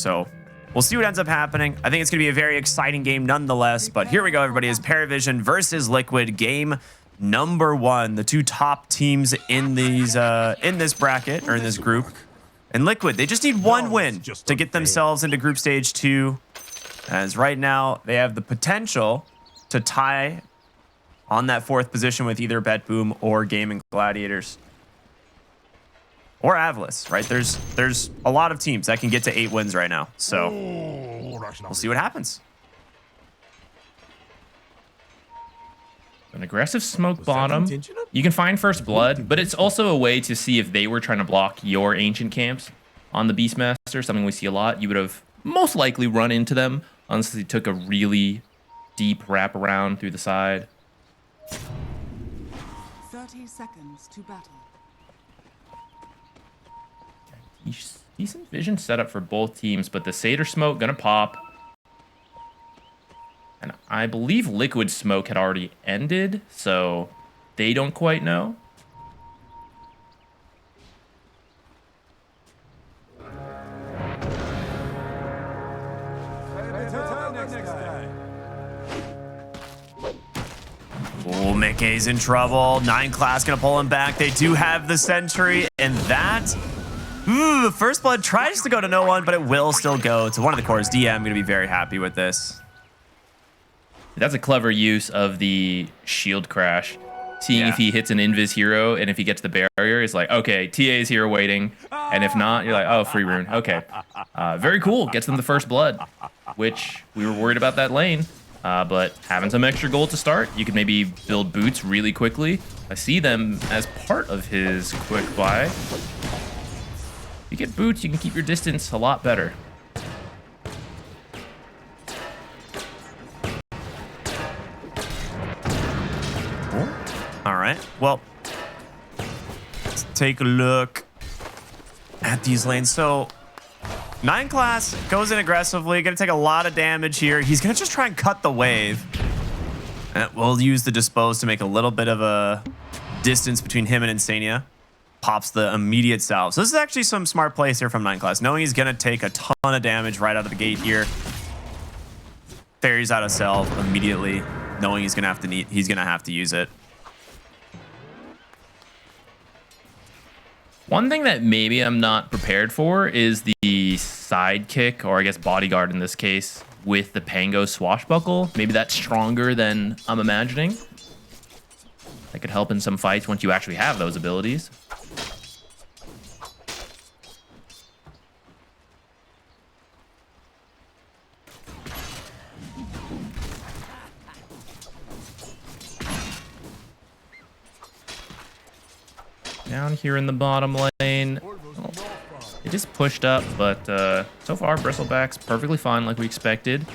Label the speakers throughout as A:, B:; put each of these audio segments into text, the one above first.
A: So we'll see what ends up happening. I think it's going to be a very exciting game nonetheless. But here we go, everybody. Is PARIVISION versus Liquid, game number 1. The two top teams in these in this bracket, or in this group. And Liquid, they just need one win to get themselves into group stage 2. As right now, they have the potential to tie on that 4th position with either Bet Boom or Gaming Gladiators. Or Avalis, right? There's a lot of teams that can get to 8 wins right now. So we'll see what happens.
B: An aggressive smoke bottom. You can find first blood, but it's also a way to see if they were trying to block your ancient camps on the Beastmaster, something we see a lot. You would have most likely run into them unless they took a really deep wraparound through the side.
C: 30 seconds to battle.
B: Decent vision setup for both teams, but the Satyr smoke gonna pop. And I believe Liquid smoke had already ended, so they don't quite know.
A: Oh, Mickey's in trouble. 9 class gonna pull him back. They do have the sentry, and that... Ooh, first blood tries to go to no one, but it will still go to one of the cores. DM gonna be very happy with this.
B: That's a clever use of the shield crash. Seeing if he hits an invis hero, and if he gets the barrier, it's like, okay, TA is here waiting. And if not, you're like, oh, free rune. Okay. Very cool. Gets them the first blood, which we were worried about that lane. But having some extra gold to start, you could maybe build boots really quickly. I see them as part of his quick buy. You get boots, you can keep your distance a lot better.
A: All right, well, let's take a look at these lanes. So 9 class goes in aggressively, gonna take a lot of damage here. He's gonna just try and cut the wave. And we'll use the dispose to make a little bit of a distance between him and Insania. Pops the immediate salve. So this is actually some smart plays here from 9 class, knowing he's gonna take a ton of damage right out of the gate here. Fairies out of salve immediately, knowing he's gonna have to use it.
B: One thing that maybe I'm not prepared for is the sidekick, or I guess bodyguard in this case, with the Pango swashbuckle. Maybe that's stronger than I'm imagining. That could help in some fights once you actually have those abilities. Down here in the bottom lane. Oh, it is pushed up, but so far Bristleback's perfectly fine like we expected.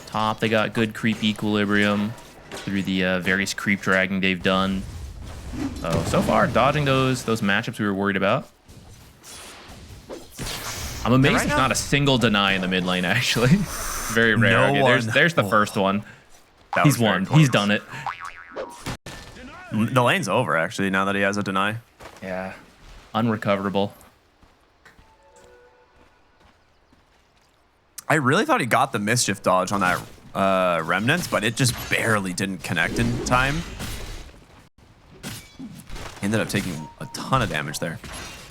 B: Top, they got good creep equilibrium through the various creep dragging they've done. So far dodging those matchups we were worried about. I'm amazed there's not a single deny in the mid lane, actually. Very rare. Okay, there's the first one. He's won. He's done it.
A: The lane's over, actually, now that he has a deny.
B: Yeah. Unrecoverable.
A: I really thought he got the mischief dodge on that remnant, but it just barely didn't connect in time. Ended up taking a ton of damage there.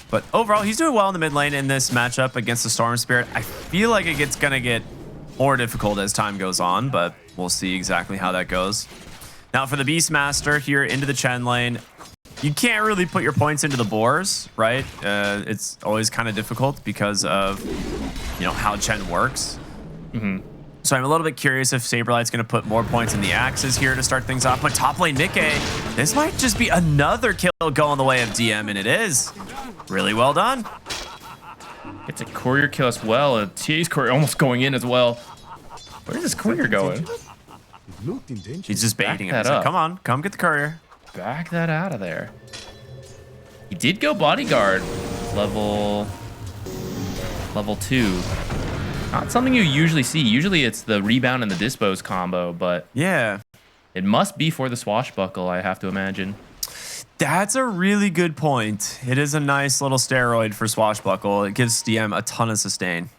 A: But overall, he's doing well in the mid lane in this matchup against the Storm Spirit. I feel like it's going to get more difficult as time goes on, but we'll see exactly how that goes. Now for the Beastmaster here into the Chen lane, you can't really put your points into the boars, right? It's always kind of difficult because of, you know, how Chen works. So I'm a little bit curious if Saberlight's going to put more points in the axes here to start things off. But top lane Nikkei, this might just be another kill going the way of DM, and it is. Really well done.
B: It's a courier kill as well. A TA's courier almost going in as well. Where is this courier going?
A: He's just baiting him. Like, come on, come get the courier.
B: Back that out of there. He did go bodyguard. Level 2. Not something you usually see. Usually it's the rebound and the dispose combo, but
A: yeah,
B: it must be for the swashbuckle, I have to imagine.
A: That's a really good point. It is a nice little steroid for swashbuckle. It gives DM a ton of sustain.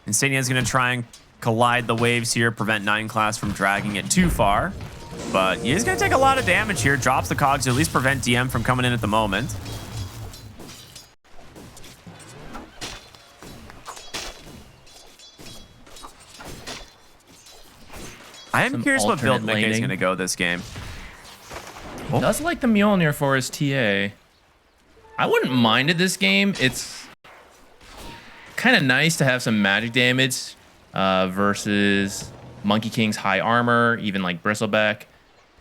A: Insania is going to try and collide the waves here, prevent 9 class from dragging it too far. But he is going to take a lot of damage here. Drops the cogs to at least prevent DM from coming in at the moment. I am curious what build Mickey is going to go this game.
B: Oh. Does like the Mjolnir for his TA. I wouldn't mind it this game. It's kind of nice to have some magic damage versus Monkey King's high armor, even like Bristleback.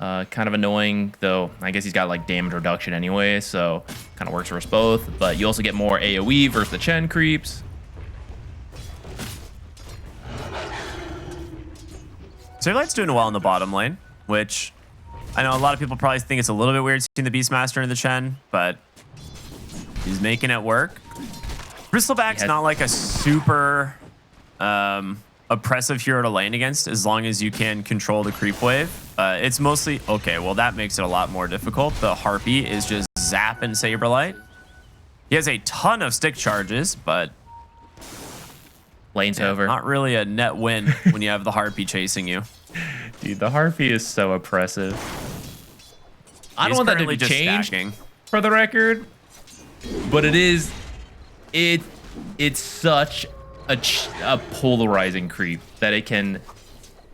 B: Kind of annoying, though. I guess he's got like damage reduction anyway, so kind of works for us both. But you also get more AoE versus the Chen creeps.
A: Saberlight's doing well in the bottom lane, which I know a lot of people probably think it's a little bit weird seeing the Beastmaster in the Chen, but he's making it work. Bristleback's not like a super oppressive hero to lane against as long as you can control the creep wave. It's mostly, okay, well that makes it a lot more difficult. The Harpy is just zapping Saberlight. He has a ton of stick charges, but
B: lane's over.
A: Not really a net win when you have the Harpy chasing you.
B: Dude, the Harpy is so oppressive. I don't want that to be changed for the record, but it's such a polarizing creep that it can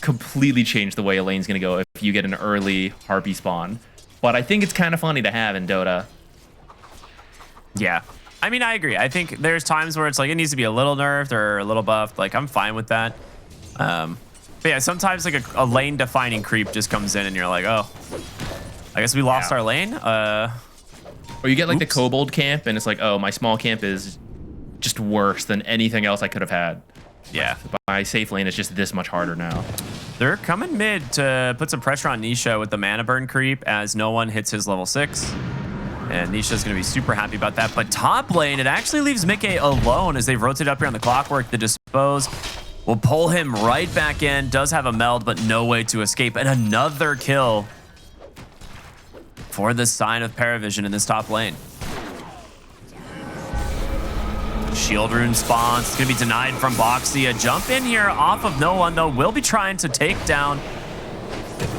B: completely change the way a lane's gonna go if you get an early Harpy spawn. But I think it's kind of funny to have in Dota.
A: Yeah. I mean, I agree. I think there's times where it's like it needs to be a little nerfed or a little buffed. Like, I'm fine with that. But yeah, sometimes like a lane defining creep just comes in and you're like, oh, I guess we lost our lane.
B: Or you get like the kobold camp and it's like, oh, my small camp is just worse than anything else I could have had.
A: Yeah.
B: My safe lane is just this much harder now.
A: They're coming mid to put some pressure on Nisha with the mana burn creep as no one hits his level 6. And Nisha's going to be super happy about that. But top lane, it actually leaves Mickey alone as they've rotated up here on the clockwork. The dispose will pull him right back in. Does have a meld, but no way to escape. And another kill for the sign of PARIVISION in this top lane. Shield rune spawns. It's going to be denied from Boxy. A jump in here off of no one, though. Will be trying to take down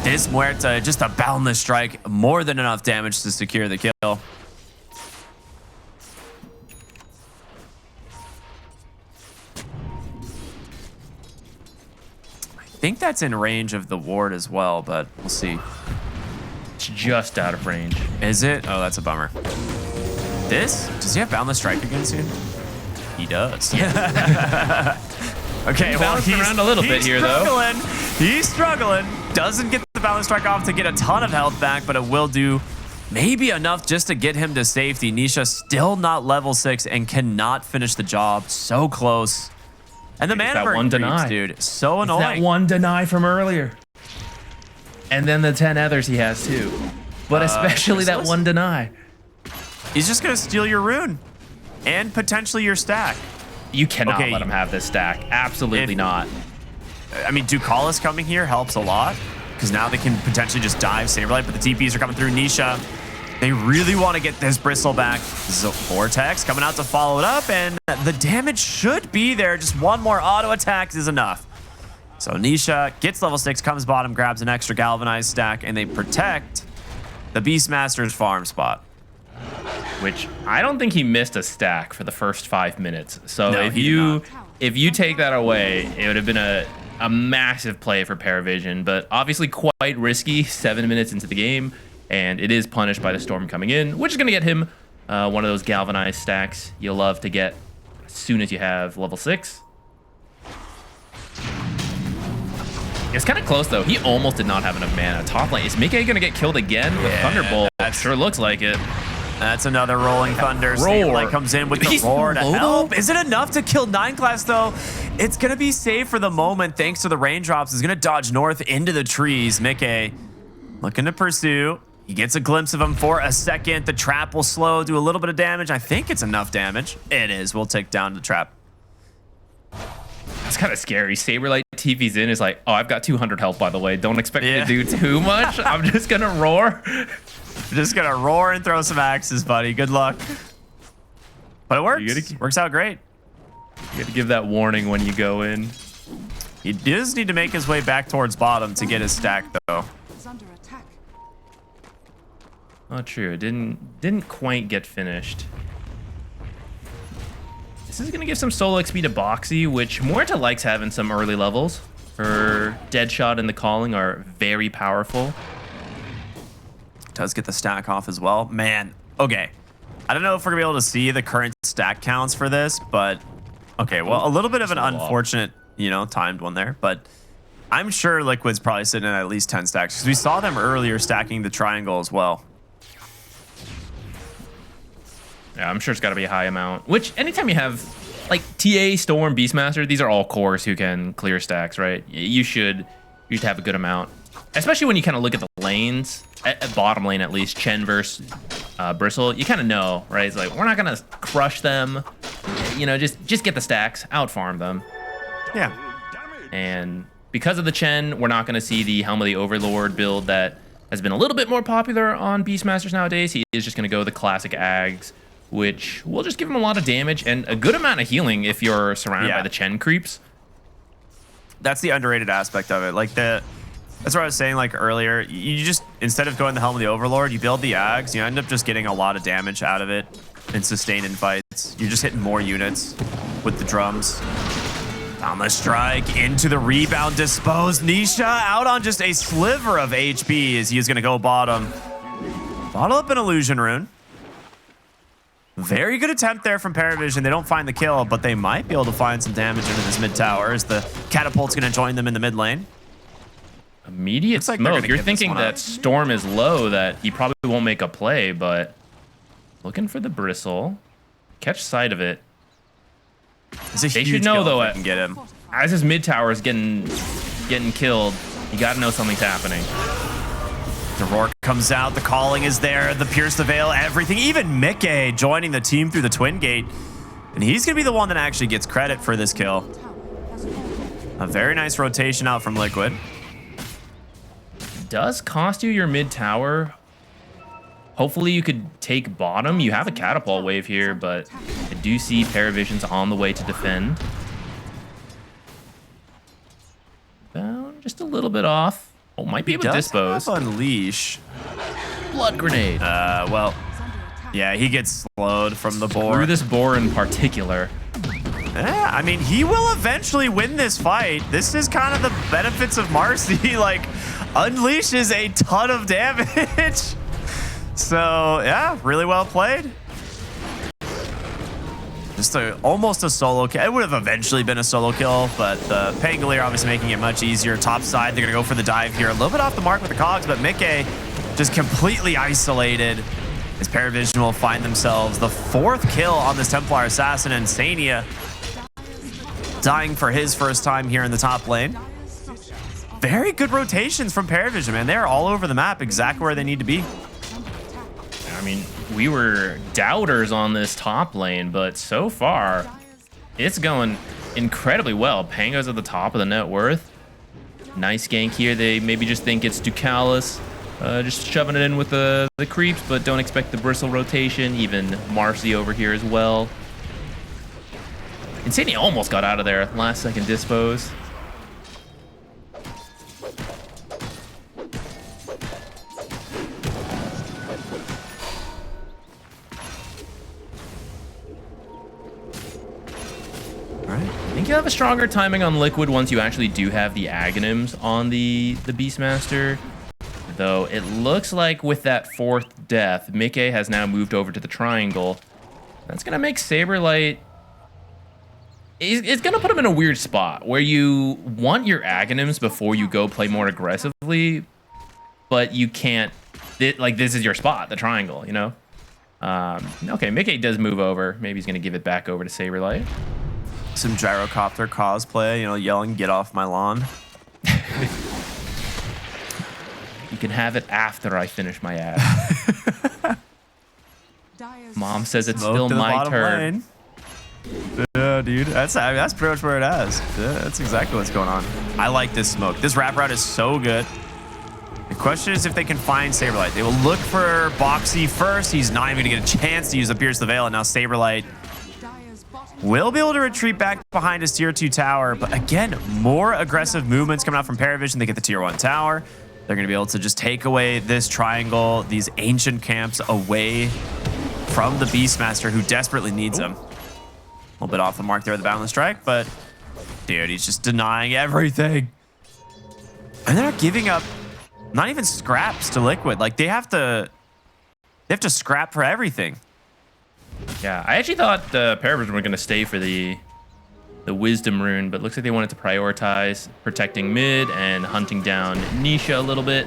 A: this Muerta. Just a boundless strike. More than enough damage to secure the kill. I think that's in range of the ward as well, but we'll see.
B: It's just out of range.
A: Is it? Oh, that's a bummer. This? Does he have boundless strike again soon? He does. Okay, well, he's
B: around a little bit here, though.
A: He's struggling. Doesn't get the balance strike off to get a ton of health back, but it will do maybe enough just to get him to safety. Nisha still not level 6 and cannot finish the job. So close. And the mana burn creeps, dude. So annoying.
B: That one deny from earlier. And then the 10 others he has, too. But especially that one deny.
A: He's just going to steal your rune. And potentially your stack.
B: You cannot let him have this stack. Absolutely not.
A: I mean, Ducalis coming here helps a lot. Because now they can potentially just dive Saberlight. But the TPs are coming through Nisha. They really want to get this Bristle back. Vortex coming out to follow it up. And the damage should be there. Just one more auto attack is enough. So Nisha gets level 6, comes bottom, grabs an extra Galvanized stack. And they protect the Beastmaster's farm spot.
B: Which I don't think he missed a stack for the first 5 minutes. So
A: no,
B: if you take that away, it would have been a massive play for PARIVISION, but obviously quite risky 7 minutes into the game, and it is punished by the storm coming in, which is going to get him one of those galvanized stacks you'll love to get as soon as you have level 6. It's kind of close though. He almost did not have enough mana. Top lane, is Mickey going to get killed again with Thunderbolt? That sure looks like it.
A: That's another Rolling Thunder. Saberlight comes in with the roar to help. Is it enough to kill 9 class, though? It's going to be safe for the moment thanks to the raindrops. He's going to dodge north into the trees. Mickey looking to pursue. He gets a glimpse of him for a second. The trap will slow, do a little bit of damage. I think it's enough damage. It is. We'll take down the trap.
B: That's kind of scary. Saberlight TV's in is like, oh, I've got 200 health, by the way. Don't expect me to do too much. I'm just going to roar.
A: Just gonna roar and throw some axes, buddy. Good luck. But it works. Works out great.
B: You got to give that warning when you go in.
A: He does need to make his way back towards bottom to get his stack, though.
C: Is under attack.
B: Not true. It didn't quite get finished. This is gonna give some solo XP to Boxy, which Morta likes having some early levels. Her Deadshot and the Calling are very powerful.
A: Does get the stack off as well. Man, okay. I don't know if we're gonna be able to see the current stack counts for this, but okay, well, a little bit of an unfortunate, you know, timed one there, but I'm sure Liquid's probably sitting at least 10 stacks because we saw them earlier stacking the triangle as well.
B: Yeah, I'm sure it's got to be a high amount. Which, anytime you have, like, TA, Storm, Beastmaster, these are all cores who can clear stacks, right? You should have a good amount. Especially when you kind of look at the lanes, at bottom lane at least, Chen versus Bristle, you kind of know, right? It's like, we're not going to crush them. You know, just get the stacks, out-farm them.
A: Yeah.
B: And because of the Chen, we're not going to see the Helm of the Overlord build that has been a little bit more popular on Beastmasters nowadays. He is just going to go the classic Ags, which will just give him a lot of damage and a good amount of healing if you're surrounded by the Chen creeps.
A: That's the underrated aspect of it. Like that's what I was saying like earlier. You just, instead of going the Helm of the Overlord, you build the Ags, you end up just getting a lot of damage out of it and sustain in fights. You're just hitting more units with the drums. On the strike, into the rebound, disposed. Nisha out on just a sliver of HP as he is going to go bottom. Bottle up an illusion rune. Very good attempt there from PARIVISION. They don't find the kill, but they might be able to find some damage into this mid tower as the catapult's going to join them in the mid lane.
B: Immediate smoke. You're thinking that Storm is low, that he probably won't make a play, but looking for the Bristle. Catch sight of it. They should know, though,
A: get him.
B: As his mid tower is getting killed, you got to know something's happening.
A: The Rourke comes out, the Calling is there, the Pierce the Veil, everything. Even Mickey joining the team through the Twin Gate. And he's going to be the one that actually gets credit for this kill. A very nice rotation out from Liquid.
B: Does cost you your mid tower. Hopefully you could take bottom. You have a catapult wave here, but I do see PARIVISION's on the way to defend. Down just a little bit off. Oh, might be able to dispose.
A: Unleash.
B: Blood grenade.
A: Well, yeah, he gets slowed from the boar.
B: Through this boar in particular.
A: Yeah, I mean, he will eventually win this fight. This is kind of the benefits of Marcy. Like, unleashes a ton of damage. So, yeah, really well played. Just almost a solo kill. It would have eventually been a solo kill, but the Pangolier obviously making it much easier. Top side, they're going to go for the dive here. A little bit off the mark with the cogs, but Mickey just completely isolated. As PARIVISION will find themselves the 4th kill on this Templar Assassin, and Sania dying for his first time here in the top lane. Very good rotations from PARIVISION, man. They're all over the map, exactly where they need to be.
B: I mean, we were doubters on this top lane, but so far, it's going incredibly well. Pango's at the top of the net worth. Nice gank here. They maybe just think it's Ducalis, just shoving it in with the creeps, but don't expect the Bristle rotation. Even Marcy over here as well. Insania almost got out of there. Last second dispose. I think you have a stronger timing on Liquid once you actually do have the Aghanims on the Beastmaster. Though it looks like with that 4th death, Mickey has now moved over to the triangle. That's going to make Saberlight... It's going to put him in a weird spot where you want your Aghanims before you go play more aggressively, but you can't... Like, this is your spot, the triangle, you know? Okay, Mickey does move over. Maybe he's going to give it back over to Saberlight.
A: Some gyrocopter cosplay, you know, yelling, "Get off my lawn."
B: You can have it after I finish my ad. Mom says it's still my turn.
A: Yeah, dude. That's pretty much where it is. Yeah, that's exactly what's going on. I like this smoke. This wraparound is so good. The question is if they can find Saberlight. They will look for Boxy first. He's not even going to get a chance to use the Pierce the Veil, and now Saberlight will be able to retreat back behind his tier 2 tower. But again, more aggressive movements coming out from PARIVISION. They get the tier 1 tower. They're going to be able to just take away this triangle, these ancient camps away from the Beastmaster, who desperately needs them. A little bit off the mark there with the balance strike, but dude, he's just denying everything. And they're not giving up, not even scraps to Liquid. Like they have to scrap for everything.
B: Yeah, I actually thought the PARIVISION were going to stay for the Wisdom rune, but looks like they wanted to prioritize protecting mid and hunting down Nisha a little bit.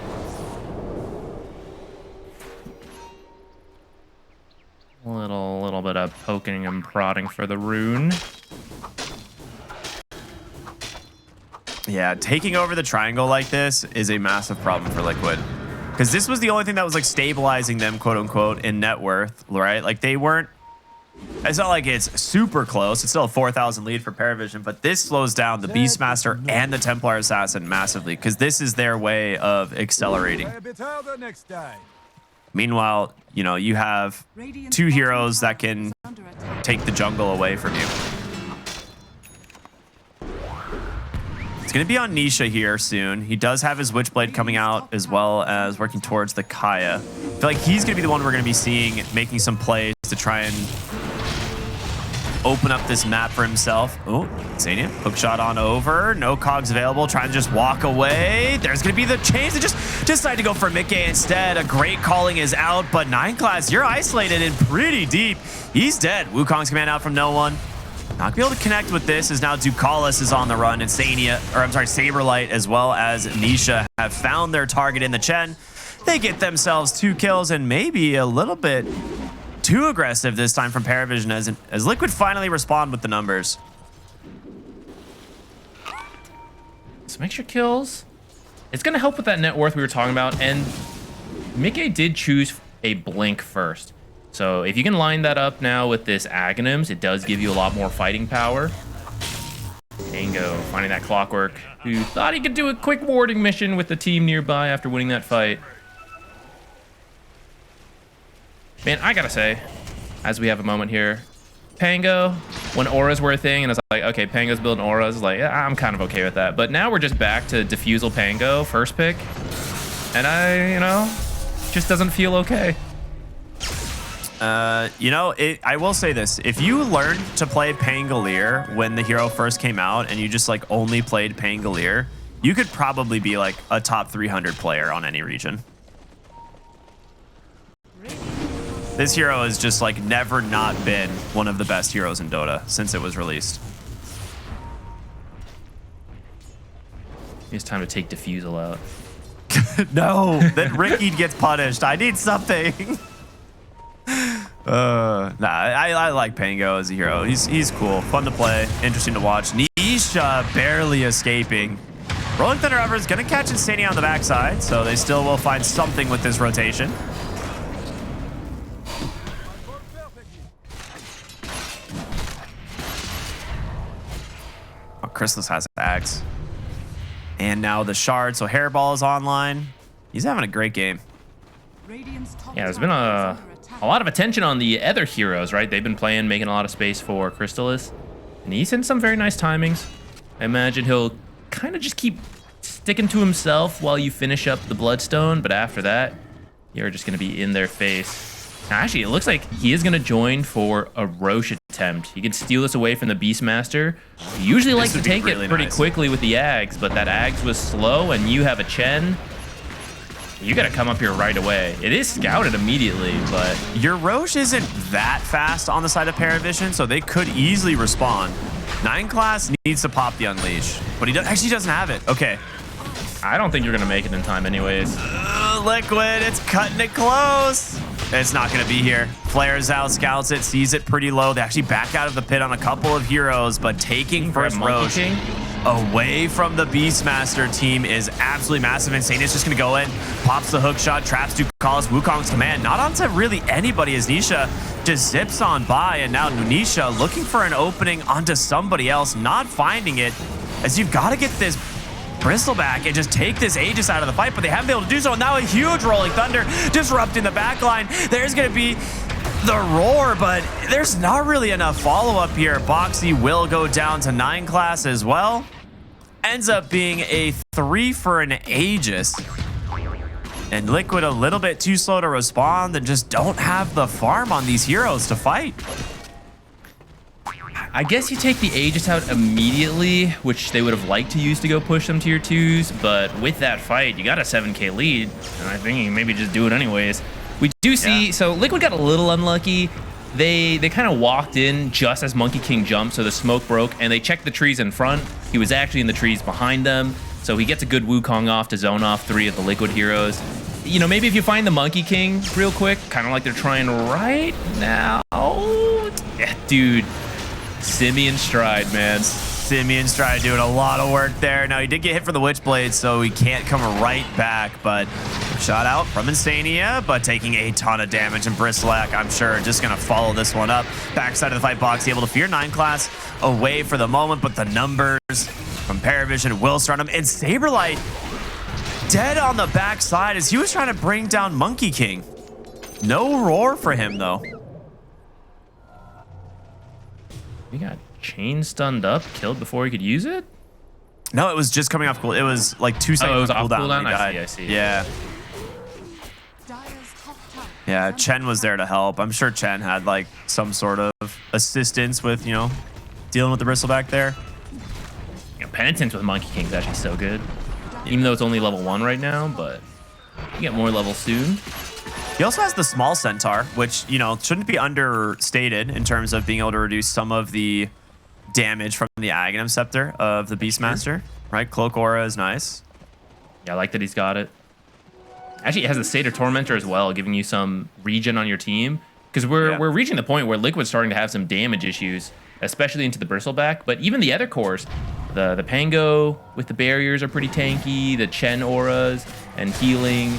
B: A little bit of poking and prodding for the rune.
A: Yeah, taking over the triangle like this is a massive problem for Liquid. Because this was the only thing that was like stabilizing them, quote unquote, in net worth, right? Like they weren't, it's not like it's super close. It's still a 4,000 lead for PARIVISION, but this slows down the Beastmaster and the Templar Assassin massively because this is their way of accelerating. Meanwhile, you know, you have two heroes that can take the jungle away from you. It's going to be on Nisha here soon. He does have his Witchblade coming out as well as working towards the Kaya. I feel like he's going to be the one we're going to be seeing making some plays to try and open up this map for himself. Oh, Xania, hook shot on over. No cogs available. Trying to just walk away. There's going to be the chains. They just decide to go for Mickey instead. A great calling is out, but 9 class, you're isolated and pretty deep. He's dead. Wukong's command out from no one. Not gonna be able to connect with this as now Ducalis is on the run and Saberlight as well as Nisha have found their target in the Chen. They get themselves 2 kills and maybe a little bit too aggressive this time from PARIVISION as Liquid finally respond with the numbers.
B: Some extra kills. It's gonna help with that net worth we were talking about, and Mickey did choose a blink first. So if you can line that up now with this Aghanims, it does give you a lot more fighting power. Tango finding that Clockwork, who thought he could do a quick warding mission with the team nearby after winning that fight. Man, I gotta say, as we have a moment here, Pango, when auras were a thing, and I was like, okay, Pango's building auras, I was like, yeah, I'm kind of okay with that. But now we're just back to Diffusal Pango, first pick. And just doesn't feel okay.
A: You know, I will say this. If you learned to play Pangolier when the hero first came out and you just like only played Pangolier, you could probably be like a top 300 player on any region. This hero has just like never not been one of the best heroes in Dota since it was released.
B: It's time to take Diffusal out.
A: No, then Ricky gets punished. I need something. I like Pango as a hero. He's cool, fun to play, interesting to watch. Nisha barely escaping. Rolling Thunder However is gonna catch Insania on the backside, so they still will find something with this rotation. Oh, Chrysalis has Axe. And now the Shard, so Hairball is online. He's having a great game.
B: Yeah, there's been a lot of attention on the other heroes, right? They've been playing, making a lot of space for Crystalis. And he's in some very nice timings. I imagine he'll kind of just keep sticking to himself while you finish up the Bloodstone, but after that, you're just going to be in their face. Now, actually, it looks like he is going to join for a Roche attempt. He can steal this away from the Beastmaster. He usually likes to take it pretty quickly with the Ags, but that Ags was slow, and you have a Chen. You got to come up here right away. It is scouted immediately, but
A: your Roche isn't that fast on the side of PARIVISION, so they could easily respond. 9 class needs to pop the Unleash, but he actually doesn't have it. Okay.
B: I don't think you're going to make it in time anyways.
A: Liquid, it's cutting it close. It's not going to be here. Flares out, scouts it, sees it pretty low. They actually back out of the pit on a couple of heroes, but taking first Roche away from the Beastmaster team is absolutely massive. Insane is just going to go in, pops the hook shot, traps Ducalis, Wukong's command. Not onto really anybody as Nisha just zips on by, and now Nisha looking for an opening onto somebody else, not finding it, as you've got to get this Bristle back and just take this Aegis out of the fight, but they haven't been able to do so. And now a huge Rolling Thunder disrupting the backline. There's going to be the roar, but there's not really enough follow-up here. Boxy will go down to 9 class as well. Ends up being a 3 for an Aegis. And Liquid a little bit too slow to respond and just don't have the farm on these heroes to fight.
B: I guess you take the Aegis out immediately, which they would have liked to use to go push them tier 2s, but with that fight, you got a 7k lead, and I think you maybe just do it anyways. We do see, so Liquid got a little unlucky. They kind of walked in just as Monkey King jumped, so the smoke broke, and they checked the trees in front. He was actually in the trees behind them, so he gets a good Wukong off to zone off 3 of the Liquid heroes. You know, maybe if you find the Monkey King real quick, kind of like they're trying right now. Yeah, dude. Simeon Stride, man.
A: Simeon Stride doing a lot of work there. Now, he did get hit for the Witchblade, so he can't come right back, but shot out from Insania, but taking a ton of damage. And Bristlack, I'm sure, just going to follow this one up. Backside of the fight box, able to fear 9 class away for the moment, but the numbers from PARIVISION will start him. And Saberlight dead on the backside as he was trying to bring down Monkey King. No roar for him, though.
B: He got chain stunned up, killed before he could use it?
A: No, it was just coming off cool. It was like 2 seconds
B: it was off
A: cooldown.
B: I see.
A: Yeah. Yeah, Chen was there to help. I'm sure Chen had like some sort of assistance with, you know, dealing with the bristleback there.
B: Yeah, Penitence with Monkey King is actually so good. Even though it's only level 1 right now, but you get more levels soon.
A: He also has the small centaur, which, you know, shouldn't be understated in terms of being able to reduce some of the damage from the Aghanim Scepter of the Beastmaster, right? Cloak Aura is nice.
B: Yeah, I like that he's got it. Actually, it has the Satyr Tormentor as well, giving you some regen on your team. Because we're reaching the point where Liquid's starting to have some damage issues, especially into the Bristleback. But even the other cores, the Pango with the barriers are pretty tanky, the Chen auras and healing.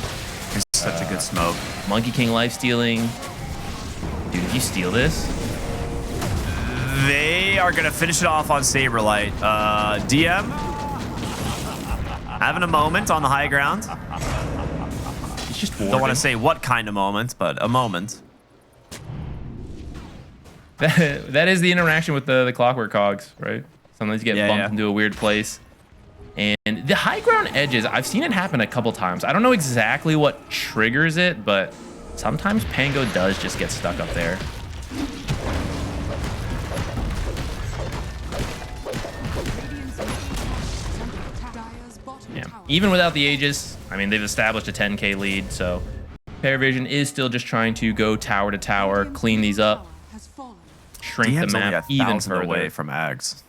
A: It's such a good smoke.
B: Monkey King life stealing. Dude, if you steal this,
A: they are gonna finish it off on Saberlight. DM having a moment on the high ground.
B: he's just
A: Don't want to say what kind of moment, but a moment.
B: That is the interaction with the Clockwork Cogs, right? Sometimes you get bumped into a weird place. And the high ground edges, I've seen it happen a couple times. I don't know exactly what triggers it, but sometimes Pango does just get stuck up there. Yeah. Even without the Aegis, I mean, they've established a 10k lead, so PARIVISION is still just trying to go tower to tower, clean these up, shrink the map even further
A: away from Ags.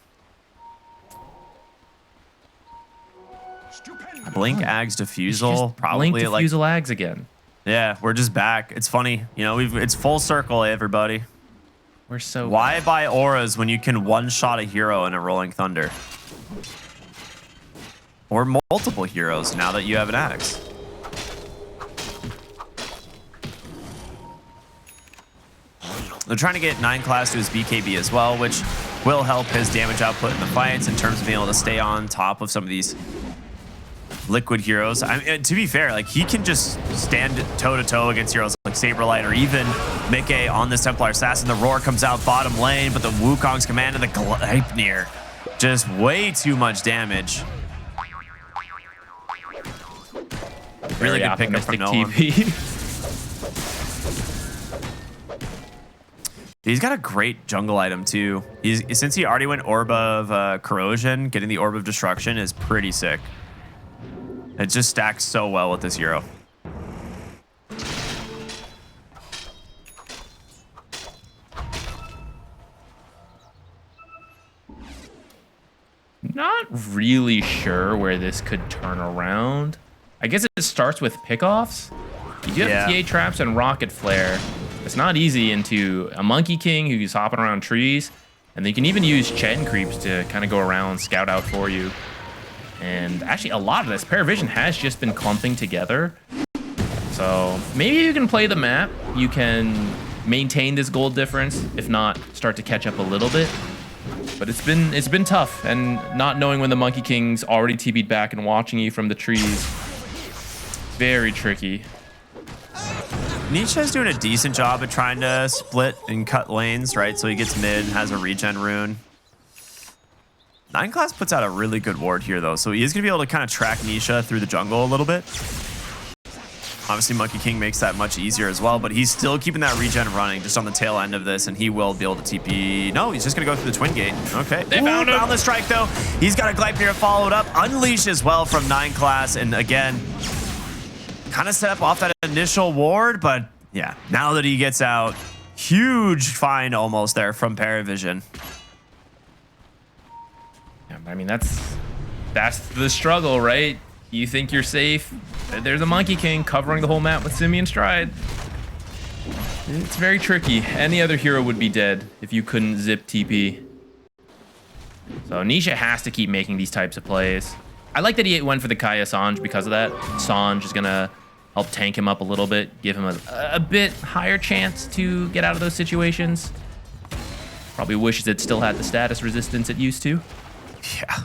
A: Blink Ags Diffusal, probably
B: Blink
A: like
B: Diffusal Ags again.
A: Yeah, we're just back. It's funny, you know. It's full circle, everybody.
B: We're so
A: why buy auras when you can one-shot a hero in a Rolling Thunder, or multiple heroes now that you have an Axe? They're trying to get 9 class to his BKB as well, which will help his damage output in the fights in terms of being able to stay on top of some of these Liquid heroes. I mean, to be fair, like, he can just stand toe-to-toe against heroes like Saberlight or even Mickey on this Templar Assassin. The Roar comes out bottom lane, but the Wukong's command and the Gleipnir, just way too much damage. Really good pickup from Nolan. He's got a great jungle item too. Since he already went Orb of Corrosion, getting the Orb of Destruction is pretty sick. It just stacks so well with this hero.
B: Not really sure where this could turn around. I guess it starts with pickoffs. You do have TA traps and rocket flare. It's not easy into a Monkey King who's hopping around trees. And then you can even use Chen creeps to kind of go around, scout out for you. And actually, a lot of this, PARIVISION has just been clumping together. So maybe you can play the map. You can maintain this gold difference. If not, start to catch up a little bit. But it's been tough. And not knowing when the Monkey King's already TP'd back and watching you from the trees. Very tricky.
A: Nisha's doing a decent job at trying to split and cut lanes, right? So he gets mid, has a regen rune. 9 class puts out a really good ward here, though. So he is going to be able to kind of track Nisha through the jungle a little bit. Obviously, Monkey King makes that much easier as well, but he's still keeping that regen running just on the tail end of this, and he will be able to TP. No, he's just going to go through the Twin Gate. Okay.
B: They found him.
A: Found the strike, though. He's got a Gleipnir followed up. Unleash as well from 9 class, and again, kind of set up off that initial ward, but yeah, now that he gets out, huge find almost there from PARIVISION.
B: Yeah, I mean, that's the struggle, right? You think you're safe. There's a Monkey King covering the whole map with Simian Stride. It's very tricky. Any other hero would be dead if you couldn't zip TP. So Nisha has to keep making these types of plays. I like that he went for the Kaya Sanj because of that. Sanj is going to help tank him up a little bit, give him a bit higher chance to get out of those situations. Probably wishes it still had the status resistance it used to.
A: Yeah.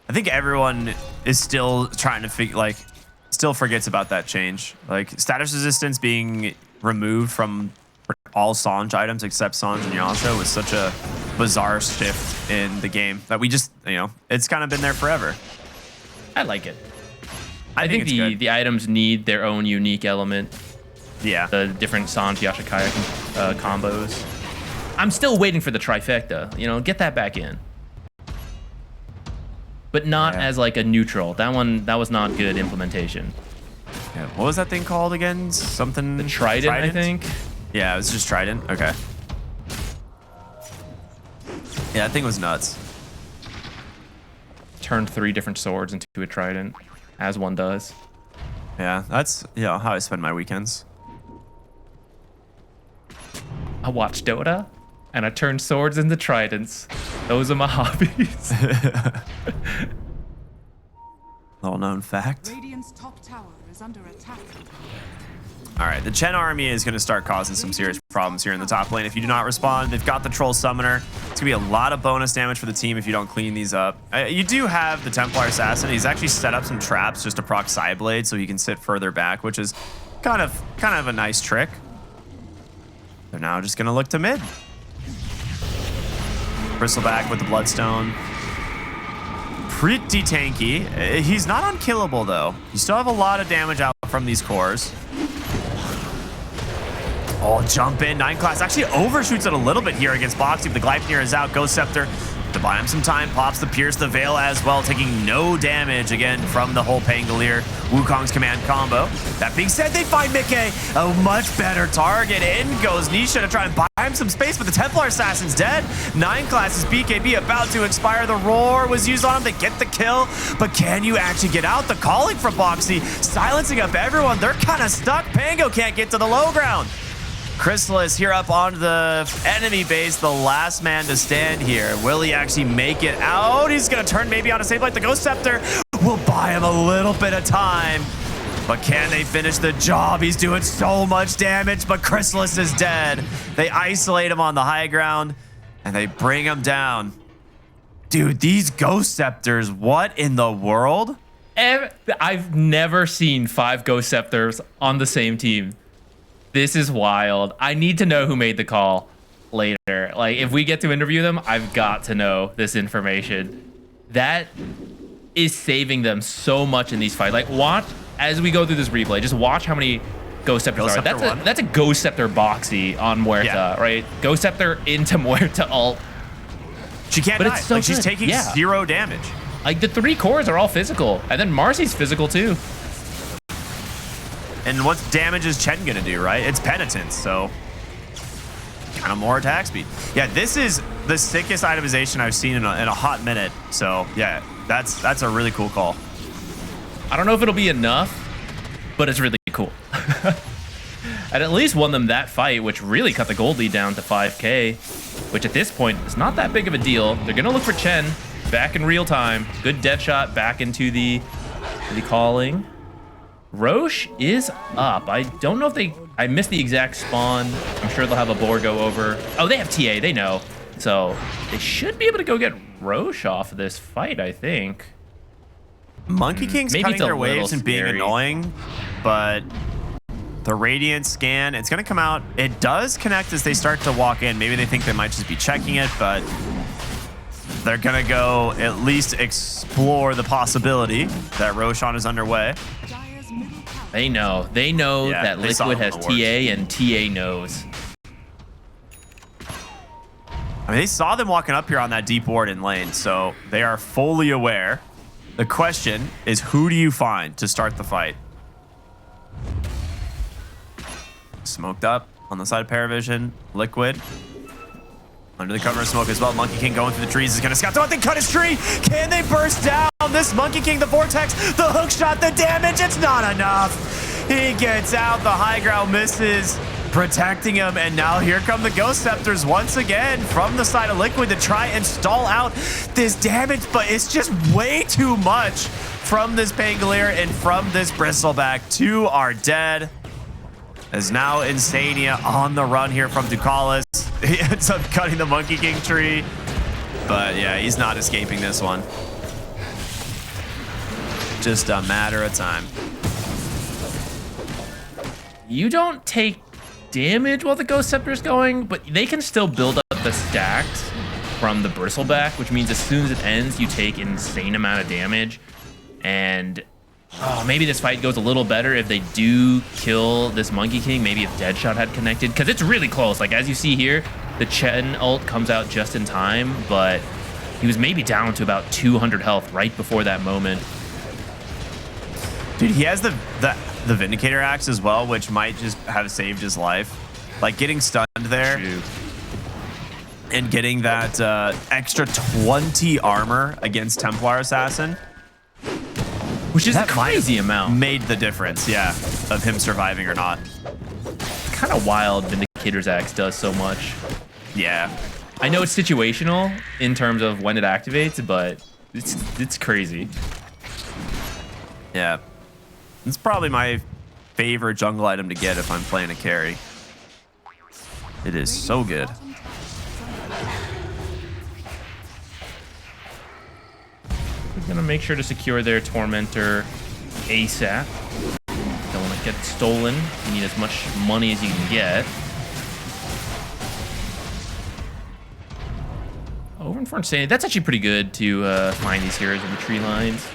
A: I think everyone is still trying to figure, like, still forgets about that change. Like, status resistance being removed from all Sanj items except Sanj and Yasuo was such a bizarre shift in the game that we just, you know, it's kind of been there forever.
B: I like it. I think the items need their own unique element.
A: Yeah.
B: The different Sanj Yashikaya combos. I'm still waiting for the trifecta. You know, get that back in. But not as like a neutral. That was not good implementation.
A: Yeah. What was that thing called again? Something.
B: The Trident, I think.
A: Yeah, it was just Trident. Okay. Yeah, that thing was nuts.
B: Turned 3 different swords into a Trident, as one does.
A: Yeah, that's how I spend my weekends.
B: I watch Dota, and I turn swords into Tridents. Those are my hobbies.
A: Little known fact.
C: Radiant's top tower is under attack.
A: All right, the Chen army is going to start causing some serious problems here in the top lane. If you do not respond, they've got the Troll Summoner. It's going to be a lot of bonus damage for the team if you don't clean these up. You do have the Templar Assassin. He's actually set up some traps just to proc Psyblade so he can sit further back, which is kind of a nice trick. They're now just going to look to mid. Bristleback with the Bloodstone. Pretty tanky. He's not unkillable, though. You still have a lot of damage out from these cores. Oh, jump in. 9 class actually overshoots it a little bit here against Boxy, but the Gleipnir is out. Ghost Scepter to buy him some time. Pops the Pierce the Veil as well, taking no damage again from the whole Pangolier Wukong's command combo. That being said, they find Mickey a much better target. In goes Nisha to try and buy him some space, but the Templar Assassin's dead. 9 class is BKB about to expire. The Roar was used on him to get the kill, but can you actually get out? The calling from Boxy, silencing up everyone. They're kind of stuck. Pango can't get to the low ground. Chrysalis here up on the enemy base, the last man to stand here. Will he actually make it out? He's going to turn maybe on a save like the Ghost Scepter. Will buy him a little bit of time. But can they finish the job? He's doing so much damage, but Chrysalis is dead. They isolate him on the high ground, and they bring him down. Dude, these Ghost Scepters, what in the world?
B: I've never seen 5 Ghost Scepters on the same team. This is wild. I need to know who made the call later. Like, if we get to interview them, I've got to know this information. That is saving them so much in these fights. Like, watch as we go through this replay. Just watch how many Ghost Scepters are. That's a Ghost Scepter Boxy on Muerta, right? Ghost Scepter into Muerta ult.
A: She can't die.
B: So
A: she's taking 0 damage.
B: Like, the 3 cores are all physical. And then Marcy's physical, too.
A: And what damage is Chen gonna do, right? It's penitence, so kind of more attack speed. Yeah, this is the sickest itemization I've seen in a hot minute. So yeah, that's a really cool call.
B: I don't know if it'll be enough, but it's really cool. And at least won them that fight, which really cut the gold lead down to 5K, which at this point is not that big of a deal. They're gonna look for Chen back in real time. Good dead shot back into the calling. Roche is up. I don't know if I missed the exact spawn. I'm sure they'll have a board go over. Oh, they have TA, they know. So they should be able to go get Roche off of this fight, I think.
A: Monkey King's
B: Maybe
A: cutting their waves and being annoying, but The Radiant scan, it's going to come out. It does connect as they start to walk in. Maybe they think they might just be checking it, but they're going to go at least explore the possibility that Roshan is underway.
C: Dire's middle tower.
B: They know. They know
A: Yeah,
B: that
A: they saw
B: Liquid
A: it in
B: has
A: the works.
B: TA and TA knows.
A: I mean, they saw them walking up here on that deep ward in lane, so they are fully aware. The question is, who do you find to start the fight? Smoked up on the side of PARIVISION. Liquid under the cover of smoke as well. Monkey King going through the trees is going to scout. Oh, they cut his tree. Can they burst down? This Monkey King, the vortex, the hook shot, the damage. It's not enough. He gets out. The high ground misses, protecting him. And now here come the Ghost Scepters once again from the side of Liquid to try and stall out this damage. But it's just way too much from this Pangolier and from this Bristleback. Two are dead. As now Insania on the run here from Ducalis. He ends up cutting the Monkey King tree. But yeah, he's not escaping this one. Just a matter of time.
B: You don't take damage while the Ghost Scepter's going, but they can still build up the stacks from the Bristleback, which means as soon as it ends, you take an insane amount of damage. And maybe this fight goes a little better if they do kill this Monkey King. Maybe if Deadshot had connected, because it's really close. Like, as you see here, the Chen ult comes out just in time, but he was maybe down to about 200 health right before that moment.
A: Dude, he has the Vindicator axe as well, which might just have saved his life. Like, getting stunned there and getting that extra 20 armor against Templar Assassin.
B: Which is a
A: That
B: crazy amount.
A: Made the difference, yeah, of him surviving or not.
B: It's kind of wild Vindicator's axe does so much.
A: Yeah.
B: I know it's situational in terms of when it activates, but it's crazy.
A: Yeah. It's probably my favorite jungle item to get if I'm playing a carry. It is so good.
B: We're gonna make sure to secure their Tormentor ASAP. Don't want to get stolen. You need as much money as you can get. Over in front, saying that's actually pretty good to find these heroes in the tree lines.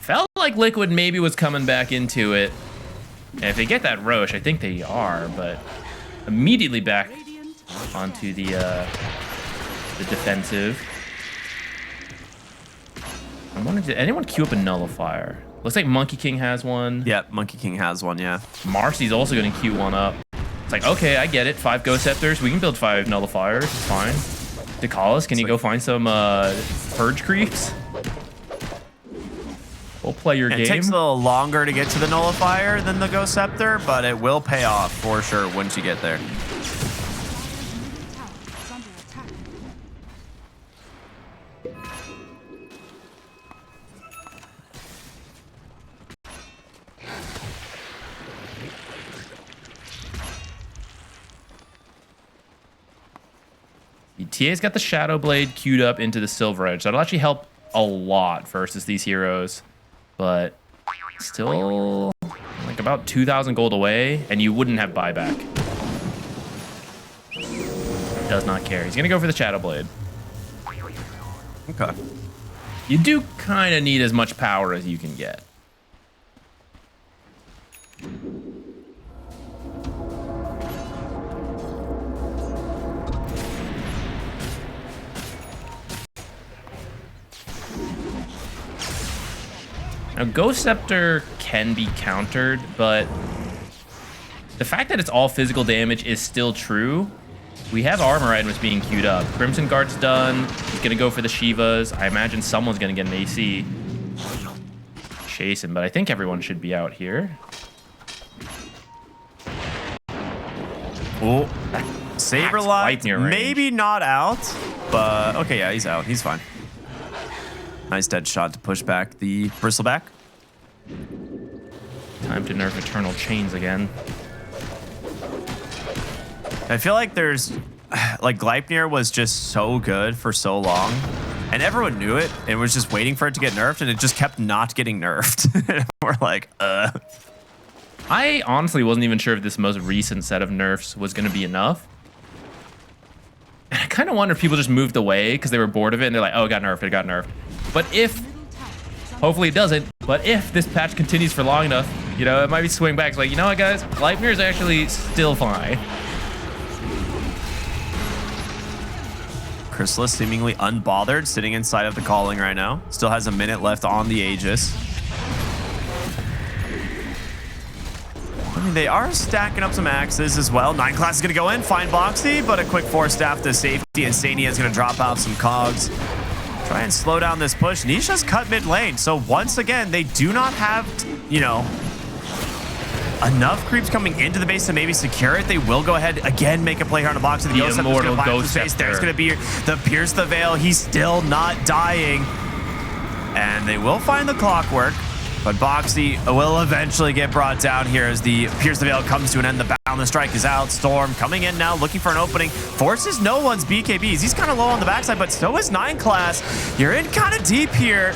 B: Felt like Liquid maybe was coming back into it. And if they get that Roche, I think they are, but immediately back onto the defensive. I'm wondering, did anyone queue up a nullifier? Looks like Monkey King has one.
A: Yep, Monkey King has one, yeah.
B: Marcy's also going to queue one up. It's like, okay, I get it. 5 Ghost Scepters. We can build 5 nullifiers. It's fine. Ducalis, can you go find some Purge creeps? We'll play your game.
A: It takes a little longer to get to the nullifier than the Ghost Scepter, but it will pay off for sure once you get there.
C: Tower is under attack.
B: TA's got the Shadow Blade queued up into the Silver Edge. That'll actually help a lot versus these heroes. But still like about 2,000 gold away, and you wouldn't have buyback. Does not care. He's going to go for the Shadow Blade.
A: Okay.
B: You do kind of need as much power as you can get. Now, Ghost Scepter can be countered, but the fact that it's all physical damage is still true. We have armor items being queued up. Crimson Guard's done. He's going to go for the Shivas. I imagine someone's going to get an AC. Chase him, but I think everyone should be out here.
A: Oh, Saberlight,
B: near range.
A: maybe not out, but okay, yeah, he's out. He's fine. Nice dead shot to push back the Bristleback.
B: Time to nerf Eternal Chains again.
A: I feel like there's, like, Gleipnir was just so good for so long And everyone knew it and was just waiting for it to get nerfed, and it just kept not getting nerfed. We're like,
B: I honestly wasn't even sure if this most recent set of nerfs was going to be enough. And I kind of wonder if people just moved away because they were bored of it and they're like, oh, it got nerfed, it got nerfed. But if, hopefully it doesn't, but if this patch continues for long enough, you know, it might be swing back. It's like, you know what, guys? Life Mirror is actually still fine.
A: Chrysalis seemingly unbothered, sitting inside of the calling right now. Still has a minute left on the Aegis. I mean, they are stacking up some axes as well. 9 class is going to go in, find Boxy, but a quick 4-staff to safety, and Sania is going to drop out some cogs. Try and slow down this push. Nisha's cut mid lane, so once again, they do not have, you know, enough creeps coming into the base to maybe secure it. They will go ahead again, make a play here on the box. The
B: immortal Ghost
A: Scepter. There's going to be the Pierce the Veil. He's still not dying. And they will find the Clockwork, but Boxy will eventually get brought down here as the Pierce the Veil comes to an end. The Boundless Strike is out. Storm coming in now, looking for an opening. Forces no one's BKBs. He's kind of low on the backside, but so is 9 class. You're in kind of deep here.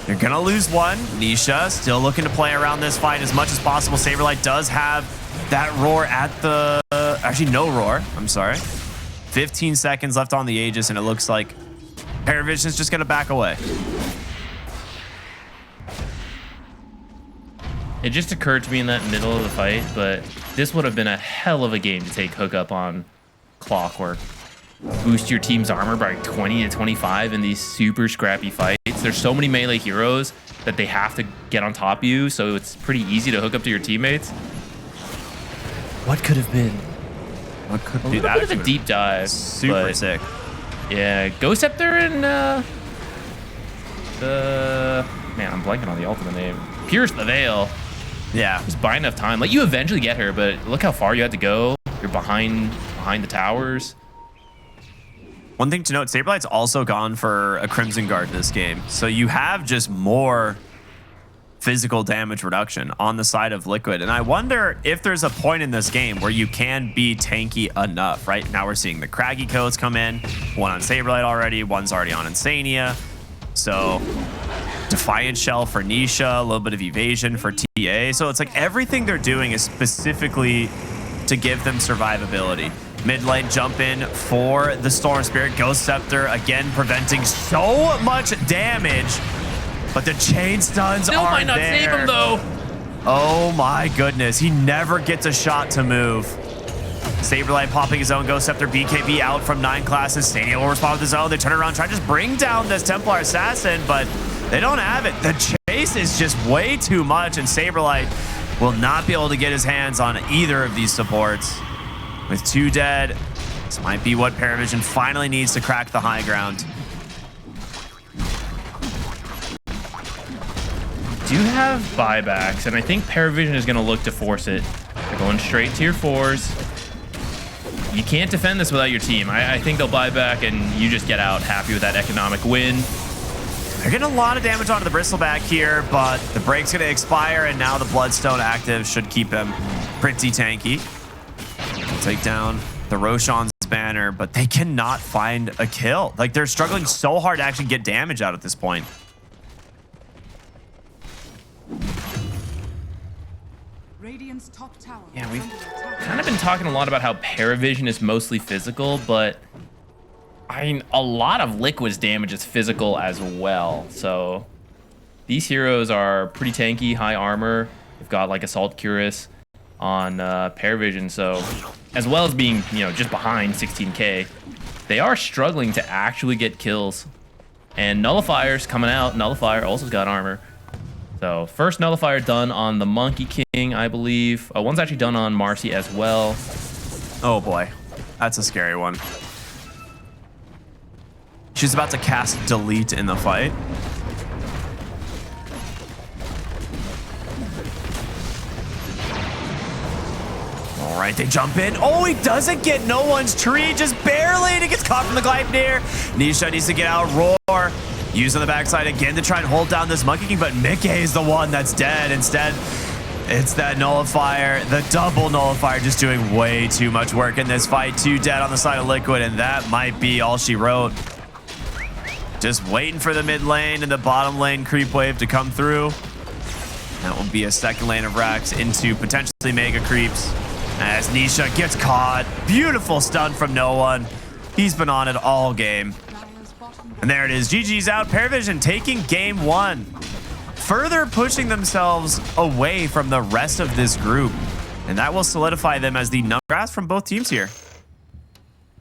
A: You're going to lose one. Nisha still looking to play around this fight as much as possible. Saberlight does have that roar at the... actually, no roar. I'm sorry. 15 seconds left on the Aegis, and it looks like PARIVISION is just going to back away.
B: It just occurred to me in that middle of the fight, but this would have been a hell of a game to take hookup on Clockwork. Boost your team's armor by 20 to 25 in these super scrappy fights. There's so many melee heroes that they have to get on top of you, so it's pretty easy to hook up to your teammates. What could have been?
A: What could
B: be? A little bit of a deep dive.
A: Super sick.
B: Yeah, Ghost Scepter and man, I'm blanking on the ultimate name. Pierce the Veil.
A: Yeah.
B: Just buy enough time. Like, you eventually get her, but look how far you had to go. You're behind the towers.
A: One thing to note, Saberlight's also gone for a Crimson Guard this game. So you have just more physical damage reduction on the side of Liquid. And I wonder if there's a point in this game where you can be tanky enough, right? Now we're seeing the Craggy codes come in. One on Saberlight already, one's already on Insania. So Defiant Shell for Nisha, a little bit of evasion for TA. So it's like everything they're doing is specifically to give them survivability. Mid lane jump in for the Storm Spirit. Ghost Scepter again preventing so much damage, but the chain stuns
B: Still
A: are
B: might not
A: there.
B: save him though.
A: Oh my goodness, he never gets a shot to move. Saberlight popping his own Ghost Scepter. BKB out from 9 classes. Stania will respond with his own. They turn around, try to just bring down this Templar Assassin, but they don't have it. The chase is just way too much, and Saberlight will not be able to get his hands on either of these supports. With 2 dead, this might be what PARIVISION finally needs to crack the high ground.
B: Do have buybacks, and I think PARIVISION is going to look to force it. They're going straight tier 4s. You can't defend this without your team. I think they'll buy back, and you just get out happy with that economic win.
A: They're getting a lot of damage onto the Bristleback here, but the break's going to expire, and now the Bloodstone active should keep him pretty tanky. Take down the Roshan's banner, but they cannot find a kill. Like, they're struggling so hard to actually get damage out at this point.
C: Radiant's top tower.
B: Yeah,
C: is
B: we've
C: under attack.
B: kind of been talking a lot about how PARIVISION is mostly physical, but I mean, a lot of Liquid's damage is physical as well. So these heroes are pretty tanky, high armor. They've got like Assault Cuirass on PARIVISION, so as well as being, you know, just behind 16k, they are struggling to actually get kills. And Nullifier's coming out. Nullifier also's got armor. So first Nullifier done on the Monkey King, I believe. One's actually done on Marcy as well.
A: Oh boy, that's a scary one. She's about to cast Delete in the fight. All right, they jump in. Oh, he doesn't get no one's tree, just barely, and he gets caught from the Gleipnir. Nisha needs to get out, roar. Use on the backside again to try and hold down this Monkey King, but Mickey is the one that's dead. Instead, it's that Nullifier, the double Nullifier, just doing way too much work in this fight. 2 dead on the side of Liquid, and that might be all she wrote. Just waiting for the mid lane and the bottom lane creep wave to come through. That will be a second lane of Rax into potentially mega creeps as Nisha gets caught. Beautiful stun from no one. He's been on it all game. And there it is. GG's out. PARIVISION taking game 1. Further pushing themselves away from the rest of this group. And that will solidify them as the number grasp from both teams here.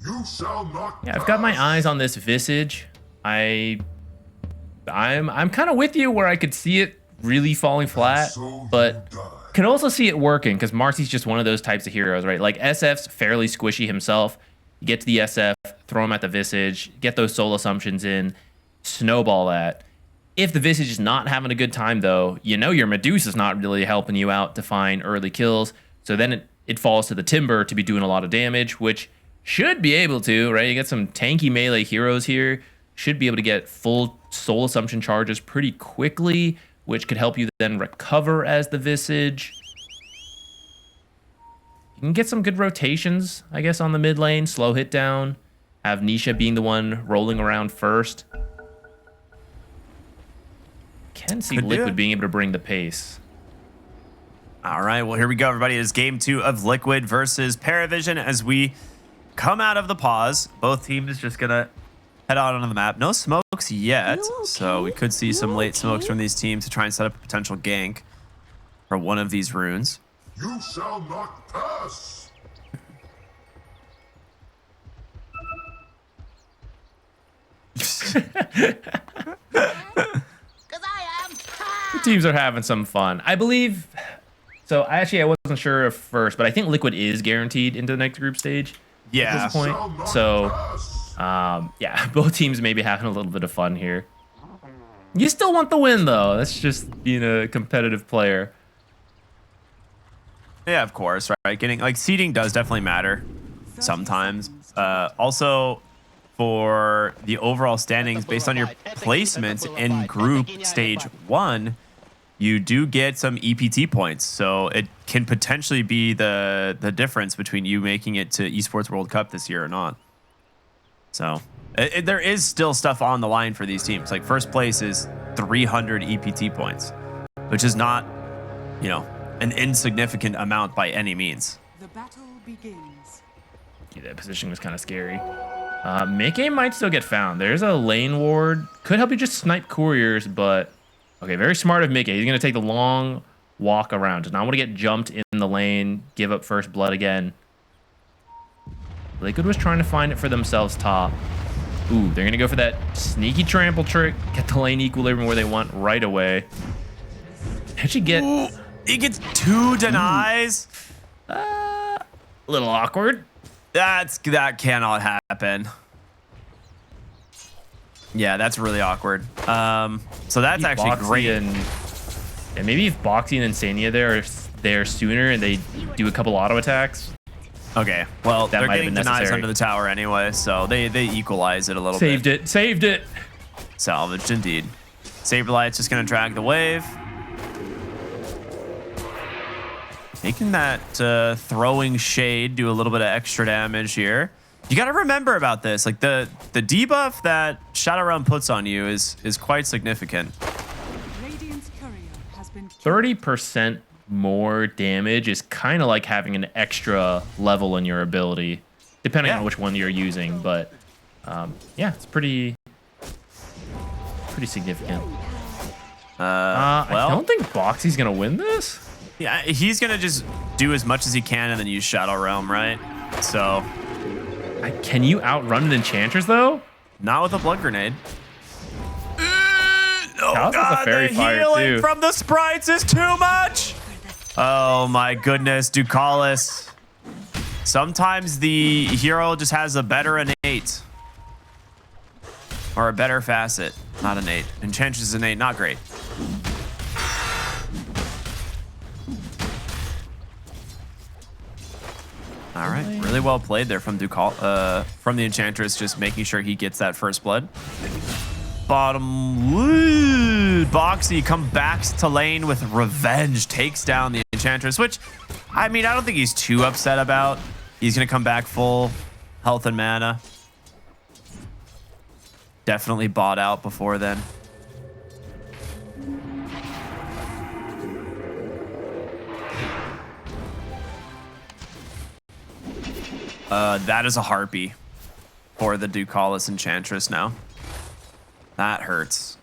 D: You shall not
B: Yeah, I've got my eyes on this Visage. I'm kind of with you where I could see it really falling flat, but can also see it working because Marcy's just one of those types of heroes, right? Like SF's fairly squishy himself. You get to the SF, throw him at the Visage, get those soul assumptions in, snowball that. If the Visage is not having a good time though, you know your Medusa's not really helping you out to find early kills. So then it falls to the Timber to be doing a lot of damage, which should be able to, right? You get some tanky melee heroes here. Should be able to get full soul assumption charges pretty quickly, which could help you then recover as the Visage. You can get some good rotations, I guess, on the mid lane. Slow hit down. Have Nisha being the one rolling around first. Can see Liquid being able to bring the pace.
A: All right, well, here we go, everybody. It's game 2 of Liquid versus PARIVISION as we come out of the pause. Both teams just going to head out onto the map. No smokes yet, so we could see some late smokes from these teams to try and set up a potential gank for one of these runes.
D: You shall not pass.
B: The teams are having some fun. I believe. So I wasn't sure at first, but I think Liquid is guaranteed into the next group stage at this point. So yeah, both teams may be having a little bit of fun here. You still want the win though. That's just being a competitive player.
A: Yeah, of course, right? Getting like seeding does definitely matter sometimes. Also, for the overall standings, based on your placements in group stage 1, you do get some EPT points. So it can potentially be the difference between you making it to Esports World Cup this year or not. So there is still stuff on the line for these teams. Like first place is 300 EPT points, which is not, you know, an insignificant amount by any means.
C: The battle begins.
B: Yeah, that position was kind of scary. Mid-game might still get found. There's a lane ward. Could help you just snipe couriers, but okay, very smart of Mickey. He's going to take the long walk around. Does not want to get jumped in the lane, give up first blood again. Liquid was trying to find it for themselves top. Ooh, they're going to go for that sneaky trample trick. Get the lane equilibrium where they want right away. Actually get...
A: Ooh, he gets 2 denies.
B: A little awkward.
A: That cannot happen. Yeah, that's really awkward. So that's actually
B: Boxy
A: great.
B: And maybe if Boxy and Insania are there sooner and they do a couple auto attacks.
A: Okay, well,
B: That
A: they're
B: might have
A: getting
B: been
A: denies
B: necessary.
A: under the tower anyway, so they equalize it a little bit.
B: Saved it.
A: Salvaged indeed. Saberlight's just gonna drag the wave. Making that throwing shade do a little bit of extra damage here. You got to remember about this. Like the debuff that Shadowrun puts on you is quite significant.
C: Radiant's courier has been
B: 30% more damage is kind of like having an extra level in your ability, depending on which one you're using. But yeah, it's pretty significant. I don't think Boxy's gonna win this.
A: Yeah, he's gonna just do as much as he can and then use Shadow Realm, right? So,
B: Can you outrun an Enchantress though?
A: not with a blood grenade.
B: Oh God, a fairy
A: the
B: fire
A: healing
B: too.
A: from the sprites is too much. Oh my goodness, Ducalis. Sometimes the hero just has a better innate. Or a better facet. Not innate. Enchantress is innate, not great. All right, really well played there from from the Enchantress, just making sure he gets that first blood. Bottom, Boxy come back to lane with revenge, takes down the Enchantress, which, I mean, I don't think he's too upset about. He's gonna come back full health and mana. definitely bought out before then. That is a harpy for the Ducalis Enchantress now. That hurts.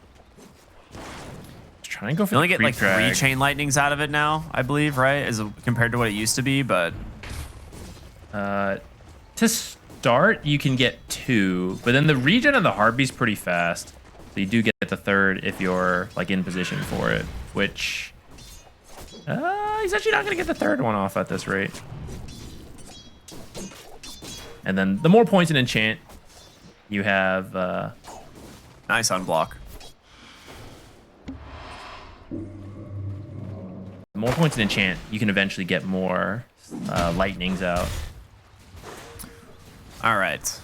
B: Trying to go for
A: You only
B: the
A: get like
B: creep drag.
A: 3 chain lightnings out of it now, I believe, right? As compared to what it used to be, but
B: To start, you can get 2, but then the regen of the harpy's pretty fast. So you do get the 3rd if you're like in position for it, which he's actually not gonna get the 3rd one off at this rate. And then the more points in enchant you have,
A: nice unblock.
B: the more points in enchant, you can eventually get more lightnings out.
A: All right.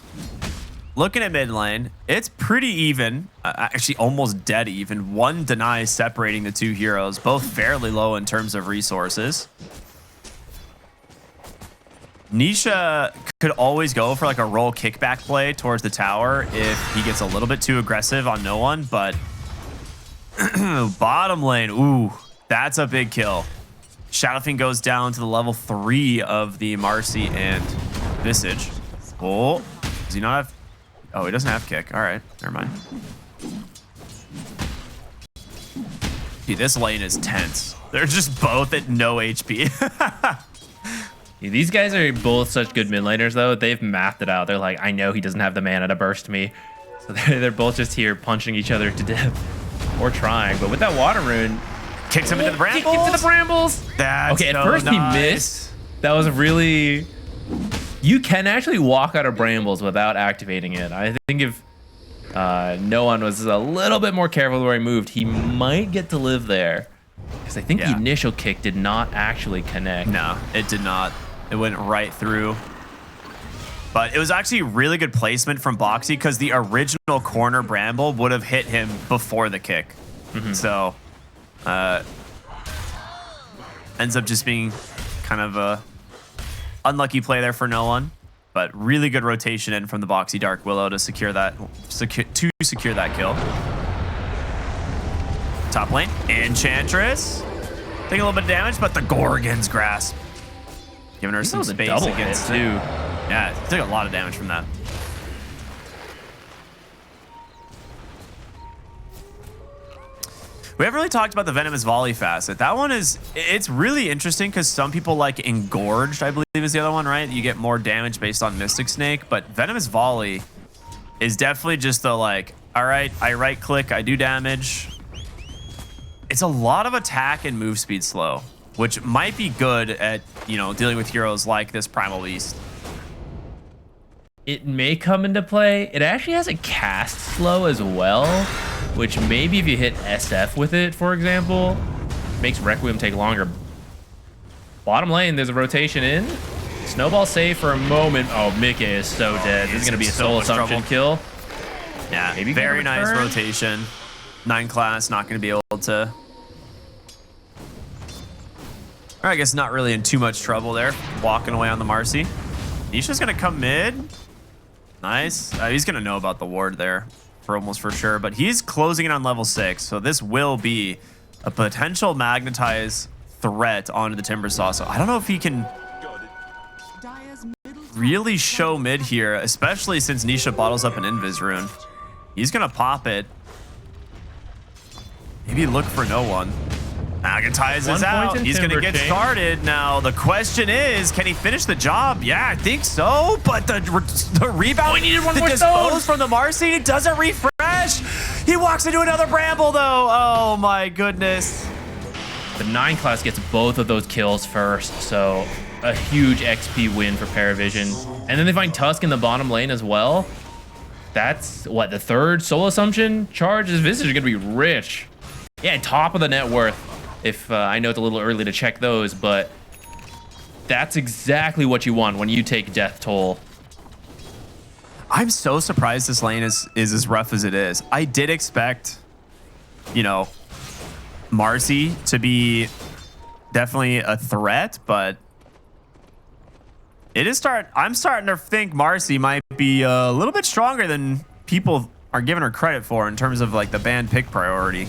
A: Looking at mid lane, it's pretty even. Actually, almost dead even. 1 deny separating the 2 heroes, both fairly low in terms of resources. Nisha could always go for like a roll kickback play towards the tower if he gets a little bit too aggressive on no one, but bottom lane, ooh, that's a big kill. Shadowfiend goes down to the level 3 of the Marcy and Visage. Oh, does he not have? Oh, he doesn't have kick. All right, never mind. Dude, this lane is tense. They're just both at no HP.
B: These guys are both such good mid laners, though. They've mapped it out. They're like, I know he doesn't have the mana to burst me. So they're both just here punching each other to death. Or trying. But with that water rune,
A: Kicks him into the brambles.
B: kicked into the brambles.
A: That's
B: okay, at
A: so
B: first
A: nice.
B: he missed. That was really... You can actually walk out of brambles without activating it. I think if no one was a little bit more careful where he moved, he might get to live there. Because I think the initial kick did not actually connect.
A: No, it did not. It went right through. But it was actually really good placement from Boxy because the original corner bramble would have hit him before the kick. So ends up just being kind of a unlucky play there for no one. But really good rotation in from the Boxy Dark Willow to secure that kill. Top lane, Enchantress. Taking a little bit of damage, but the Gorgon's Grasp. Giving her some space against
B: too.
A: Yeah, took a lot of damage from that. We haven't really talked about the Venomous Volley facet. That one it's really interesting because some people like Engorged, I believe is the other one, right? You get more damage based on Mystic Snake, but Venomous Volley is definitely just the like, all right, I right click, I do damage. It's a lot of attack and move speed slow, which might be good at, you know, dealing with heroes like this Primal Beast.
B: It may come into play. It actually has a cast slow as well, which maybe if you hit SF with it, for example, makes Requiem take longer. Bottom lane, there's a rotation in. Snowball save for a moment. Oh, Mickey is so dead. This is going to be a soul assumption kill.
A: Yeah,
B: Maybe
A: very
B: gonna
A: nice
B: return.
A: rotation. 9 class, not going to be able to... Or I guess not really in too much trouble there. Walking away on the Marcy. Nisha's going to come mid. Nice. He's going to know about the ward there for almost for sure. But he's closing in on level 6. So this will be a potential magnetize threat onto the Timbersaw. So I don't know if he can
C: Dire's middle
A: really show mid here, especially since Nisha bottles up an Invis rune. He's going to pop it. Maybe look for no one. Magnetize is out. He's going to get started. Now, the question is, can he finish the job? Yeah, I think so. But the rebound,
B: Oh, he needed one
A: the
B: more
A: dispose
B: stone.
A: from the Marcy doesn't refresh. He walks into another bramble, though. Oh, my goodness.
B: The 9 class gets both of those kills first, so a huge XP win for PARIVISION. And then they find Tusk in the bottom lane as well. That's, what, the 3rd Soul Assumption charge? This Visage is going to be rich. Yeah, top of the net worth. If I know it's a little early to check those, but that's exactly what you want when you take Death Toll.
A: I'm so surprised this lane is as rough as it is. I did expect, you know, Marcy to be definitely a threat, but I'm starting to think Marcy might be a little bit stronger than people are giving her credit for in terms of like the band pick priority.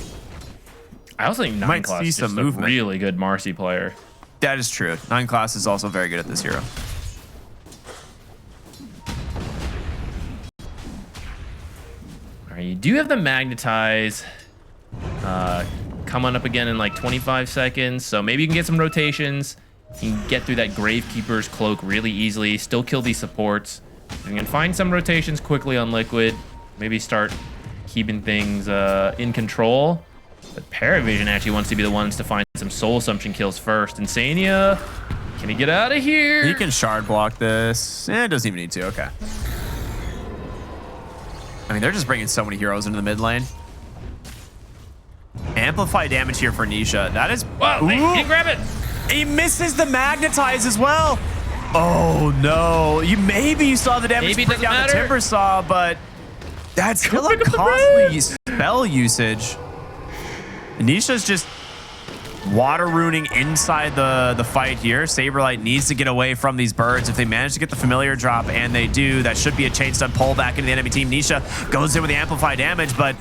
B: I also think 9
A: Might
B: class
A: see
B: is
A: some
B: just
A: movement.
B: a really good Marcy player.
A: That is true. 9 class is also very good at this hero.
B: All right, you do have the magnetize coming up again in like 25 seconds, so maybe you can get some rotations. You can get through that Gravekeeper's cloak really easily, still kill these supports. You can find some rotations quickly on Liquid, maybe start keeping things in control. But PARIVISION actually wants to be the ones to find some soul assumption kills first. Insania, can he get out of here?
A: He can shard block this. It doesn't even need to. Okay. I mean, they're just bringing so many heroes into the mid lane. Amplify damage here for Nisha. That is...
B: Whoa, hey, he grab it.
A: He misses the magnetize as well. Oh, no. Maybe you saw the damage
B: Maybe it
A: bring
B: doesn't
A: down the
B: matter.
A: Timber Saw, but that's still a
B: pick up the
A: costly spell usage. Nisha's just water ruining inside the fight here. Saberlight needs to get away from these birds. If they manage to get the familiar drop, and they do, that should be a chain stun pull back into the enemy team. Nisha goes in with the amplify damage, but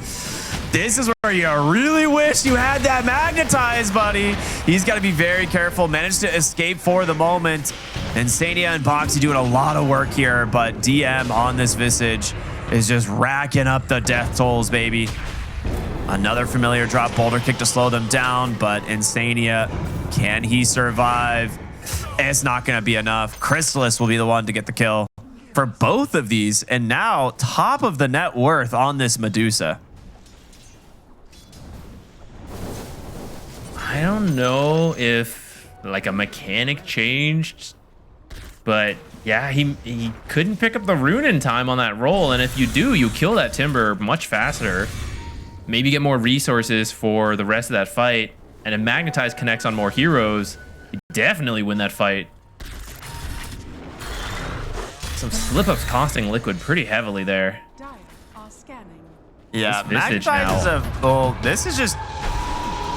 A: this is where you really wish you had that magnetize, buddy. He's got to be very careful. Managed to escape for the moment. Insania and Boxy doing a lot of work here, but DM on this Visage is just racking up the death tolls, baby. Another familiar drop, boulder kick to slow them down, but Insania, can he survive? It's not going to be enough. Chrysalis will be the one to get the kill for both of these, and now top of the net worth on this Medusa.
B: I don't know if like a mechanic changed, but yeah, he couldn't pick up the rune in time on that roll, and if you do, you kill that Timber much faster. Maybe get more resources for the rest of that fight, and if Magnetize connects on more heroes, you definitely win that fight. Some slip-ups costing Liquid pretty heavily there.
C: Dire are scanning.
A: Yeah,
B: This Visage
A: Magnetize is
B: now.
A: a... Oh, this is just...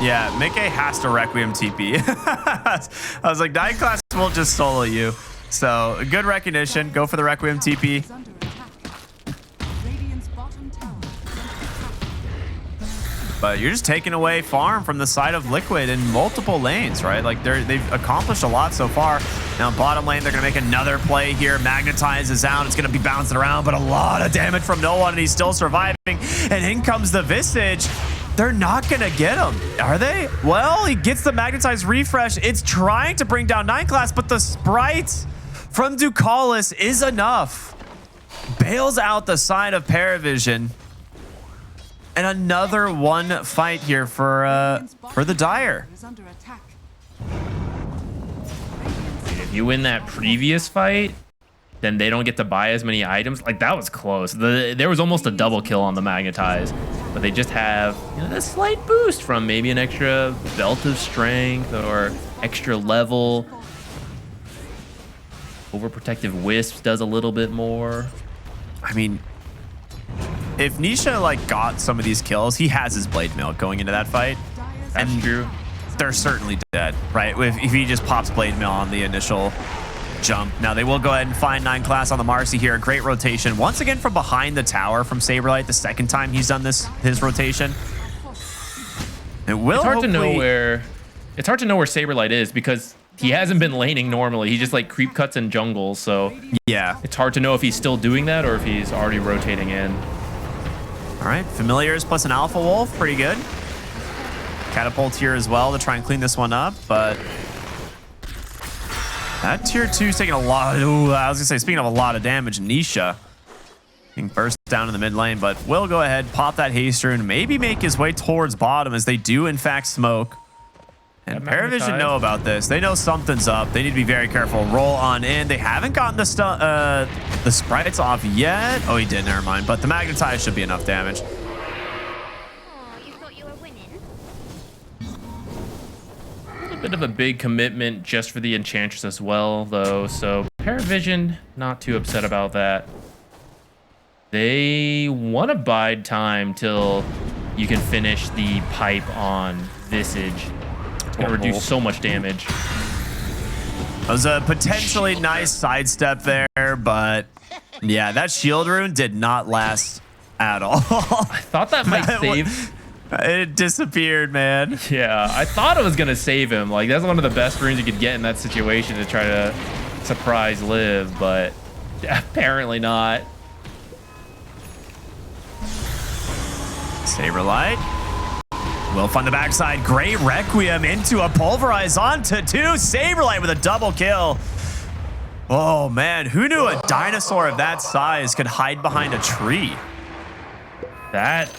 A: Yeah, Mickey has to Requiem TP. I was like, 9 class will just solo you. So, good recognition. Go for the Requiem TP.
C: Is under attack. Radiant's bottom tower is under attack.
A: But you're just taking away farm from the side of Liquid in multiple lanes, right? Like, they've accomplished a lot so far. Now, bottom lane, they're going to make another play here. Magnetize is out. It's going to be bouncing around, but a lot of damage from no one, and he's still surviving. And in comes the Visage. They're not going to get him, are they? Well, he gets the Magnetize refresh. It's trying to bring down 9 class, but the Sprite from Ducalis is enough. Bails out the side of PARIVISION. And another one fight here for the Dire.
C: Is under attack.
B: If you win that previous fight, then they don't get to buy as many items. Like, that was close. There was almost a double kill on the Magnetize, but they just have, you know, a slight boost from maybe an extra belt of strength or extra level. Overprotective Wisps does a little bit more.
A: I mean, if Nisha like got some of these kills, he has his Blade Mail going into that fight.
C: Dire's
B: That's
A: And-
B: true.
A: They're certainly dead, right? If he just pops Blade Mail on the initial jump. Now they will go ahead and find 9 class on the Marcy here. Great rotation. Once again from behind the tower from Saberlight, the second time he's done his rotation. It will
B: It's hard to know
A: hopefully-
B: where Saberlight is because he hasn't been laning normally. He just like creep cuts in jungle, so
A: Yeah.
B: it's hard to know if he's still doing that or if he's already rotating in.
A: All right, Familiars plus an Alpha Wolf, pretty good. Catapult here as well to try and clean this one up, but that tier 2 is taking a lot. Ooh, I was gonna say, speaking of a lot of damage, Nisha being burst down in the mid lane, but will go ahead, pop that haste rune, maybe make his way towards bottom as they do in fact smoke. And
B: That
A: PARIVISION
B: Magnetize.
A: know about this. They know something's up. They need to be very careful. Roll on in. They haven't gotten the sprites off yet. Oh, he did. Never mind. But the Magnetize should be enough damage.
E: Oh, you thought you were winning?
B: A bit of a big commitment just for the Enchantress as well, though. So PARIVISION, not too upset about that. They want to bide time till you can finish the pipe on Visage. It's going to reduce so much damage.
A: That was a potentially nice sidestep there, but yeah, that shield rune did not last at all.
B: I thought that might save.
A: It disappeared, man.
B: Yeah, I thought it was gonna save him. Like that's one of the best runes you could get in that situation to try to surprise Liv, but apparently not.
A: Saberlight will find the backside. Great Requiem into a pulverize onto 2. Saberlight with a double kill. Oh man, who knew a dinosaur of that size could hide behind a tree?
B: That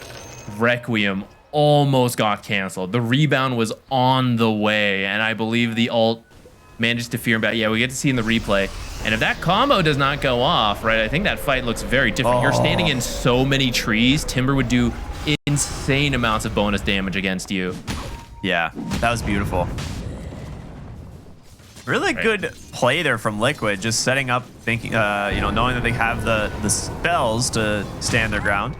B: Requiem almost got canceled. The rebound was on the way, and I believe the ult managed to fear him back. Yeah, we get to see in the replay. And if that combo does not go off, right, I think that fight looks very different. You're standing in so many trees. Timber would do insane amounts of bonus damage against you.
A: Yeah, that was beautiful. Really good play there from Liquid, just setting up, thinking, knowing that they have the spells to stand their ground.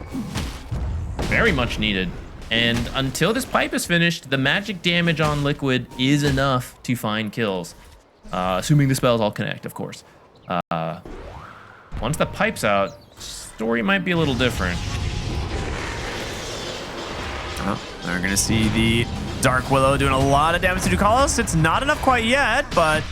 B: Very much needed. And until this pipe is finished, the magic damage on Liquid is enough to find kills. Assuming the spells all connect, of course. Once the pipe's out, story might be a little different.
A: We're going to see the Dark Willow doing a lot of damage to Ducalos. It's not enough quite yet, but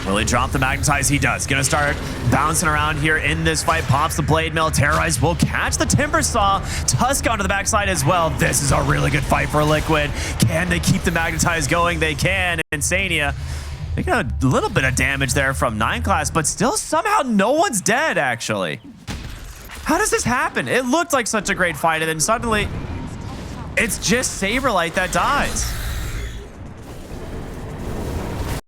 A: will he drop the Magnetize? He does. Going to start bouncing around here in this fight. Pops the Blade Mill. Terrorize will catch the Timber Saw. Tusk onto the backside as well. This is a really good fight for Liquid. Can they keep the Magnetize going? They can. Insania. They got a little bit of damage there from 9 class, but still somehow no one's dead, actually. How does this happen? It looked like such a great fight, and then suddenly it's just Saberlight that dies.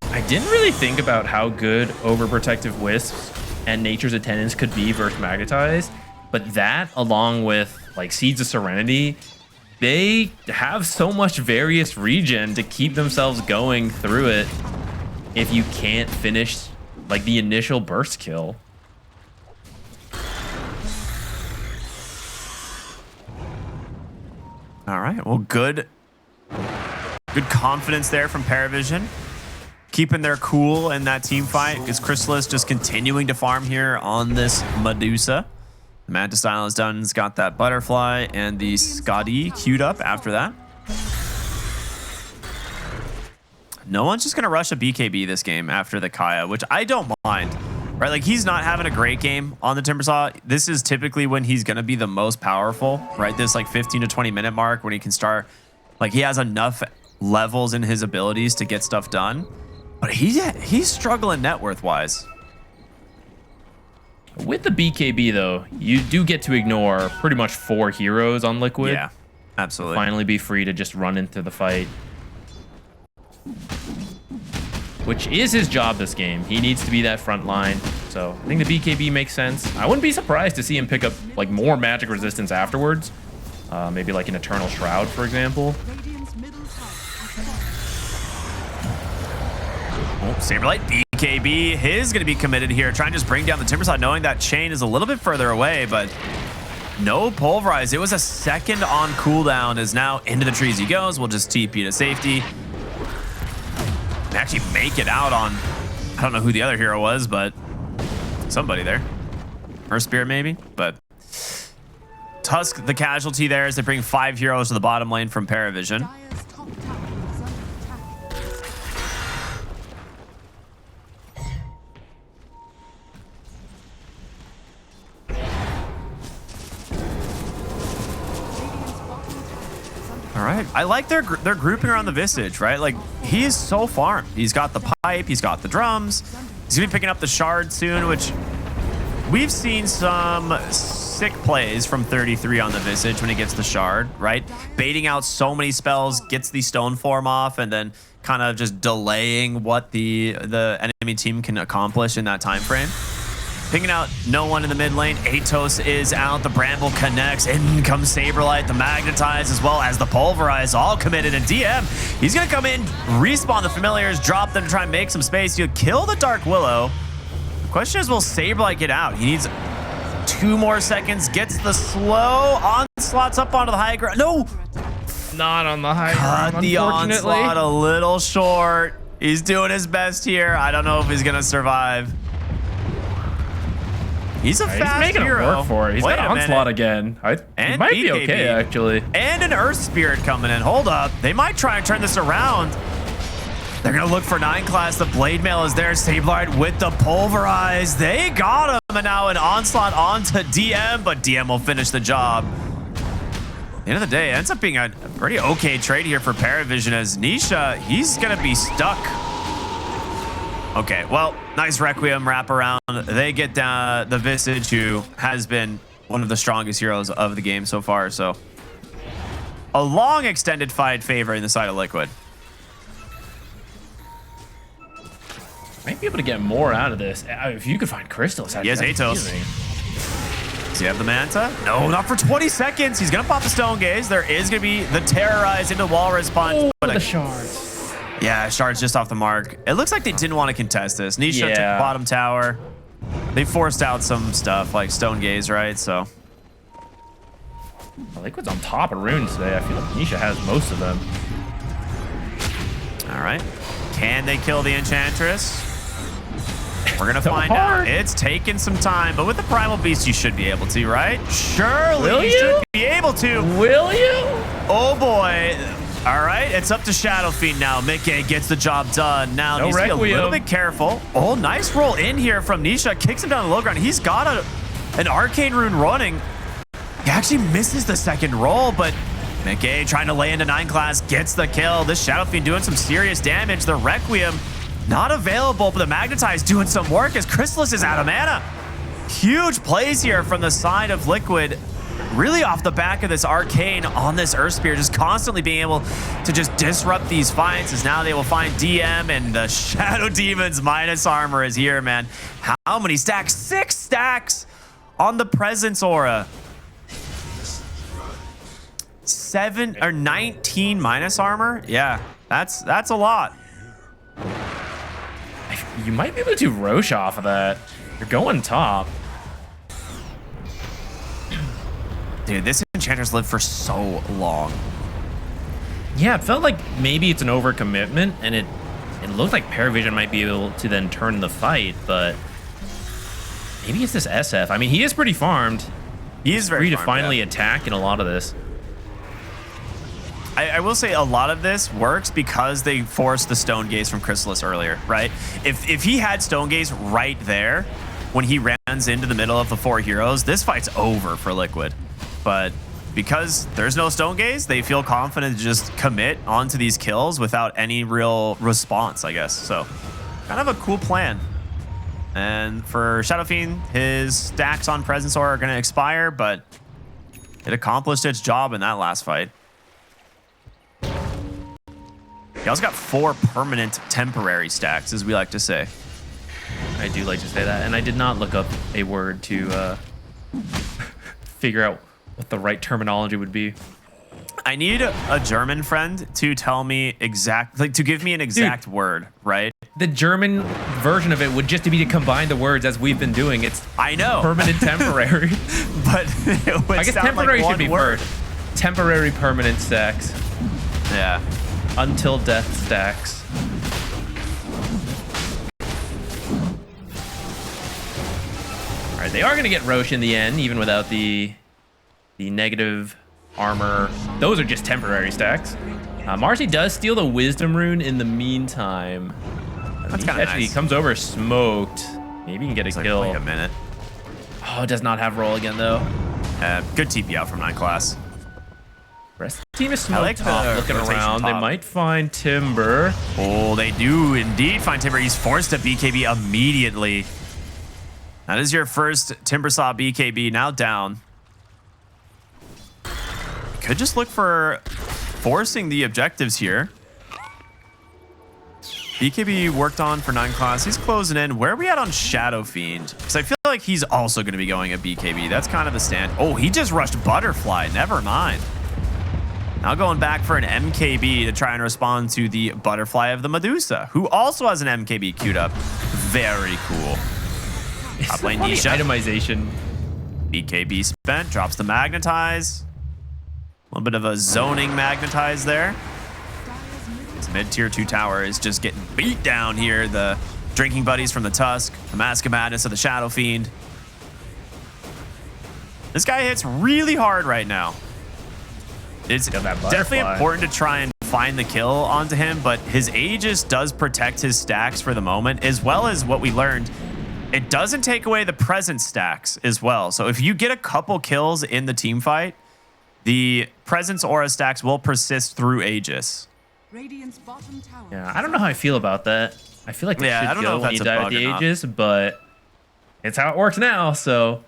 B: I didn't really think about how good Overprotective Wisps and Nature's Attendants could be versus Magnetize, but that, along with like Seeds of Serenity, they have so much various regen to keep themselves going through it if you can't finish like the initial burst kill.
A: All right, well, good confidence there from PARIVISION. Keeping their cool in that team fight because Chrysalis just continuing to farm here on this Medusa. The Manta Style is done. It's got that Butterfly and the Scotty queued up after that. No one's just going to rush a BKB this game after the Kaya, which I don't mind. Right, like he's not having a great game on the Timbersaw. This is typically when he's going to be the most powerful, right? This like 15 to 20 minute mark when he can start, like he has enough levels in his abilities to get stuff done. But he's struggling net worth wise.
B: With the BKB though, you do get to ignore pretty much 4 heroes on Liquid.
A: Yeah, absolutely.
B: Finally be free to just run into the fight. Which is his job this game. He needs to be that front line. So I think the BKB makes sense. I wouldn't be surprised to see him pick up like more magic resistance afterwards. Maybe like an Eternal Shroud, for example.
C: Radiant's middle tower is
A: Oh, Saberlight, BKB, his gonna be committed here. Trying to just bring down the Timbersaw, knowing that chain is a little bit further away, but no pulverize. It was a second on cooldown, is now into the trees he goes. We'll just TP to safety. And actually make it out on, I don't know who the other hero was, but somebody there. Earth Spirit maybe, but Tusk the casualty there as they bring 5 heroes to the bottom lane from PARIVISION.
C: Dire's top tower is under attack. Radiant's bottom tower is under
A: All right, I like their grouping around the Visage, right? Like he is so farmed. He's got the pipe, he's got the drums. He's gonna be picking up the shard soon, which we've seen some sick plays from 33 on the Visage when he gets the shard, right? Baiting out so many spells, gets the stone form off, and then kind of just delaying what the enemy team can accomplish in that time frame. Picking out no one in the mid lane. Atos is out. The Bramble connects. In comes Saberlight, the Magnetize, as well as the Pulverize, all committed. And DM, he's going to come in, respawn the Familiars, drop them to try and make some space. He'll kill the Dark Willow. The question is, will Saberlight get out? He needs 2 more seconds. Gets the slow. Onslaught's up onto the high ground. No!
B: Not on the high
A: Cut
B: ground,
A: the
B: unfortunately.
A: Onslaught a little short. He's doing his best here. I don't know if he's going to survive. He's a
B: He's
A: fast
B: making
A: hero.
B: it work for it. He's
A: Wait
B: got
A: a
B: Onslaught
A: minute.
B: again. He
A: And
B: might be
A: BKB.
B: okay, actually.
A: And an Earth Spirit coming in. Hold up. They might try and turn this around. They're going to look for 9 class. The Blade Mail is there. Sableye with the Pulverize. They got him. And now an Onslaught onto DM, but DM will finish the job. At the end of the day, it ends up being a pretty okay trade here for PARIVISION as Nisha, he's going to be stuck. Okay, well, nice Requiem wraparound. They get down the Visage, who has been one of the strongest heroes of the game so far. So a long extended fight favoring the side of Liquid.
B: Might be able to get more out of this. If you could find crystals.
A: He has Atos. Does he have the Manta? No, not for 20 seconds. He's going to pop the Stone Gaze. There is going to be the Terrorize into Walrus Punch.
B: Oh,
A: but
B: the shards.
A: yeah, Shard's just off the mark. It looks like they didn't want to contest this. Nisha took the bottom tower. They forced out some stuff like Stone Gaze, right? So
B: Liquid's on top of runes today. I feel like Nisha has most of them.
A: all right. Can they kill the Enchantress? We're going to
B: So
A: find
B: hard.
A: out. It's taken some time, but with the Primal Beast, you should be able to, right? Surely
B: Will
A: you
B: you?
A: should be able to.
B: Will you?
A: Oh, boy. All right, it's up to Shadow Fiend now. Mickey gets the job done. Now
B: No
A: needs to be a
B: Requiem.
A: little bit careful. Oh, nice roll in here from Nisha. Kicks him down the low ground. He's got an Arcane Rune running. He actually misses the second roll, but Mickey trying to lay into 9 class gets the kill. This Shadow Fiend doing some serious damage. The Requiem not available, but the Magnetize doing some work as Chrysalis is out of mana. Huge plays here from the side of Liquid. Really off the back of this Arcane on this Earth Spear, just constantly being able to just disrupt these fights, as now they will find DM, and the Shadow Demons minus armor is here, man. How many stacks? 6 stacks on the Presence Aura. 19 minus armor? Yeah, that's a lot.
B: You might be able to do Roche off of that. You're going top.
A: Dude, this Enchantress lived for so long.
B: Yeah, it felt like maybe it's an overcommitment, and it looked like PARIVISION might be able to then turn the fight, but maybe it's this SF. I mean, he is pretty farmed.
A: He is very
B: Free to
A: farmed,
B: finally
A: yeah.
B: attack in a lot of this.
A: I will say a lot of this works because they forced the Stone Gaze from Chrysalis earlier, right? If he had Stone Gaze right there when he runs into the middle of the 4 heroes, this fight's over for Liquid. But because there's no Stone Gaze, they feel confident to just commit onto these kills without any real response, I guess. So kind of a cool plan. And for Shadow Fiend, his stacks on Presence Aura are going to expire, but it accomplished its job in that last fight. He also got 4 permanent temporary stacks, as we like to say.
B: I do like to say that, and I did not look up a word to figure out what the right terminology would be.
A: I need a German friend to tell me to give me an exact word, right?
B: The German version of it would just be to combine the words as we've been doing. It's
A: I know.
B: permanent temporary.
A: But it would
B: I guess
A: sound
B: temporary
A: like
B: should be
A: one word.
B: first. Temporary permanent stacks.
A: Yeah.
B: Until death stacks. All right, they are going to get Roche in the end, even without the negative armor. Those are just temporary stacks. Marcy does steal the Wisdom Rune in the meantime.
A: That's
B: He
A: kinda
B: actually
A: nice.
B: comes over smoked. Maybe he can get a
A: It's like,
B: kill.
A: wait a minute.
B: Oh, it does not have roll again, though.
A: Good TP out from 9 class.
B: Rest of the team is smoked
A: like the
B: top, looking
A: rotation
B: around. They
A: top.
B: might find Timber.
A: Oh, they do indeed find Timber. He's forced to BKB immediately. That is your first Timbersaw BKB, now down. Could just look for forcing the objectives here. BKB worked on for 9 class. He's closing in. Where are we at on Shadow Fiend? Because I feel like he's also going to be going a BKB. That's kind of the stand. Oh, he just rushed Butterfly. Never mind. Now going back for an MKB to try and respond to the Butterfly of the Medusa, who also has an MKB queued up. Very cool. Top lane
B: Funny
A: Nisha.
B: itemization.
A: BKB spent. Drops the Magnetize. A little bit of a zoning Magnetize there. This mid-tier 2 tower is just getting beat down here. The Drinking Buddies from the Tusk. The Mask of Madness of the Shadow Fiend. This guy hits really hard right now. It's
B: Got that
A: definitely
B: butterfly.
A: important to try and find the kill onto him, but his Aegis does protect his stacks for the moment, as well as what we learned. It doesn't take away the presence stacks as well. So if you get a couple kills in the team fight, the presence aura stacks will persist through Aegis.
C: Radiant's bottom tower.
B: Yeah, I don't know how I feel about that. I feel like they
A: Yeah, I
B: should
A: don't know
B: go
A: if
B: when you
A: that's a
B: die with
A: bug
B: the
A: or not.
B: Aegis, but it's how it works now, so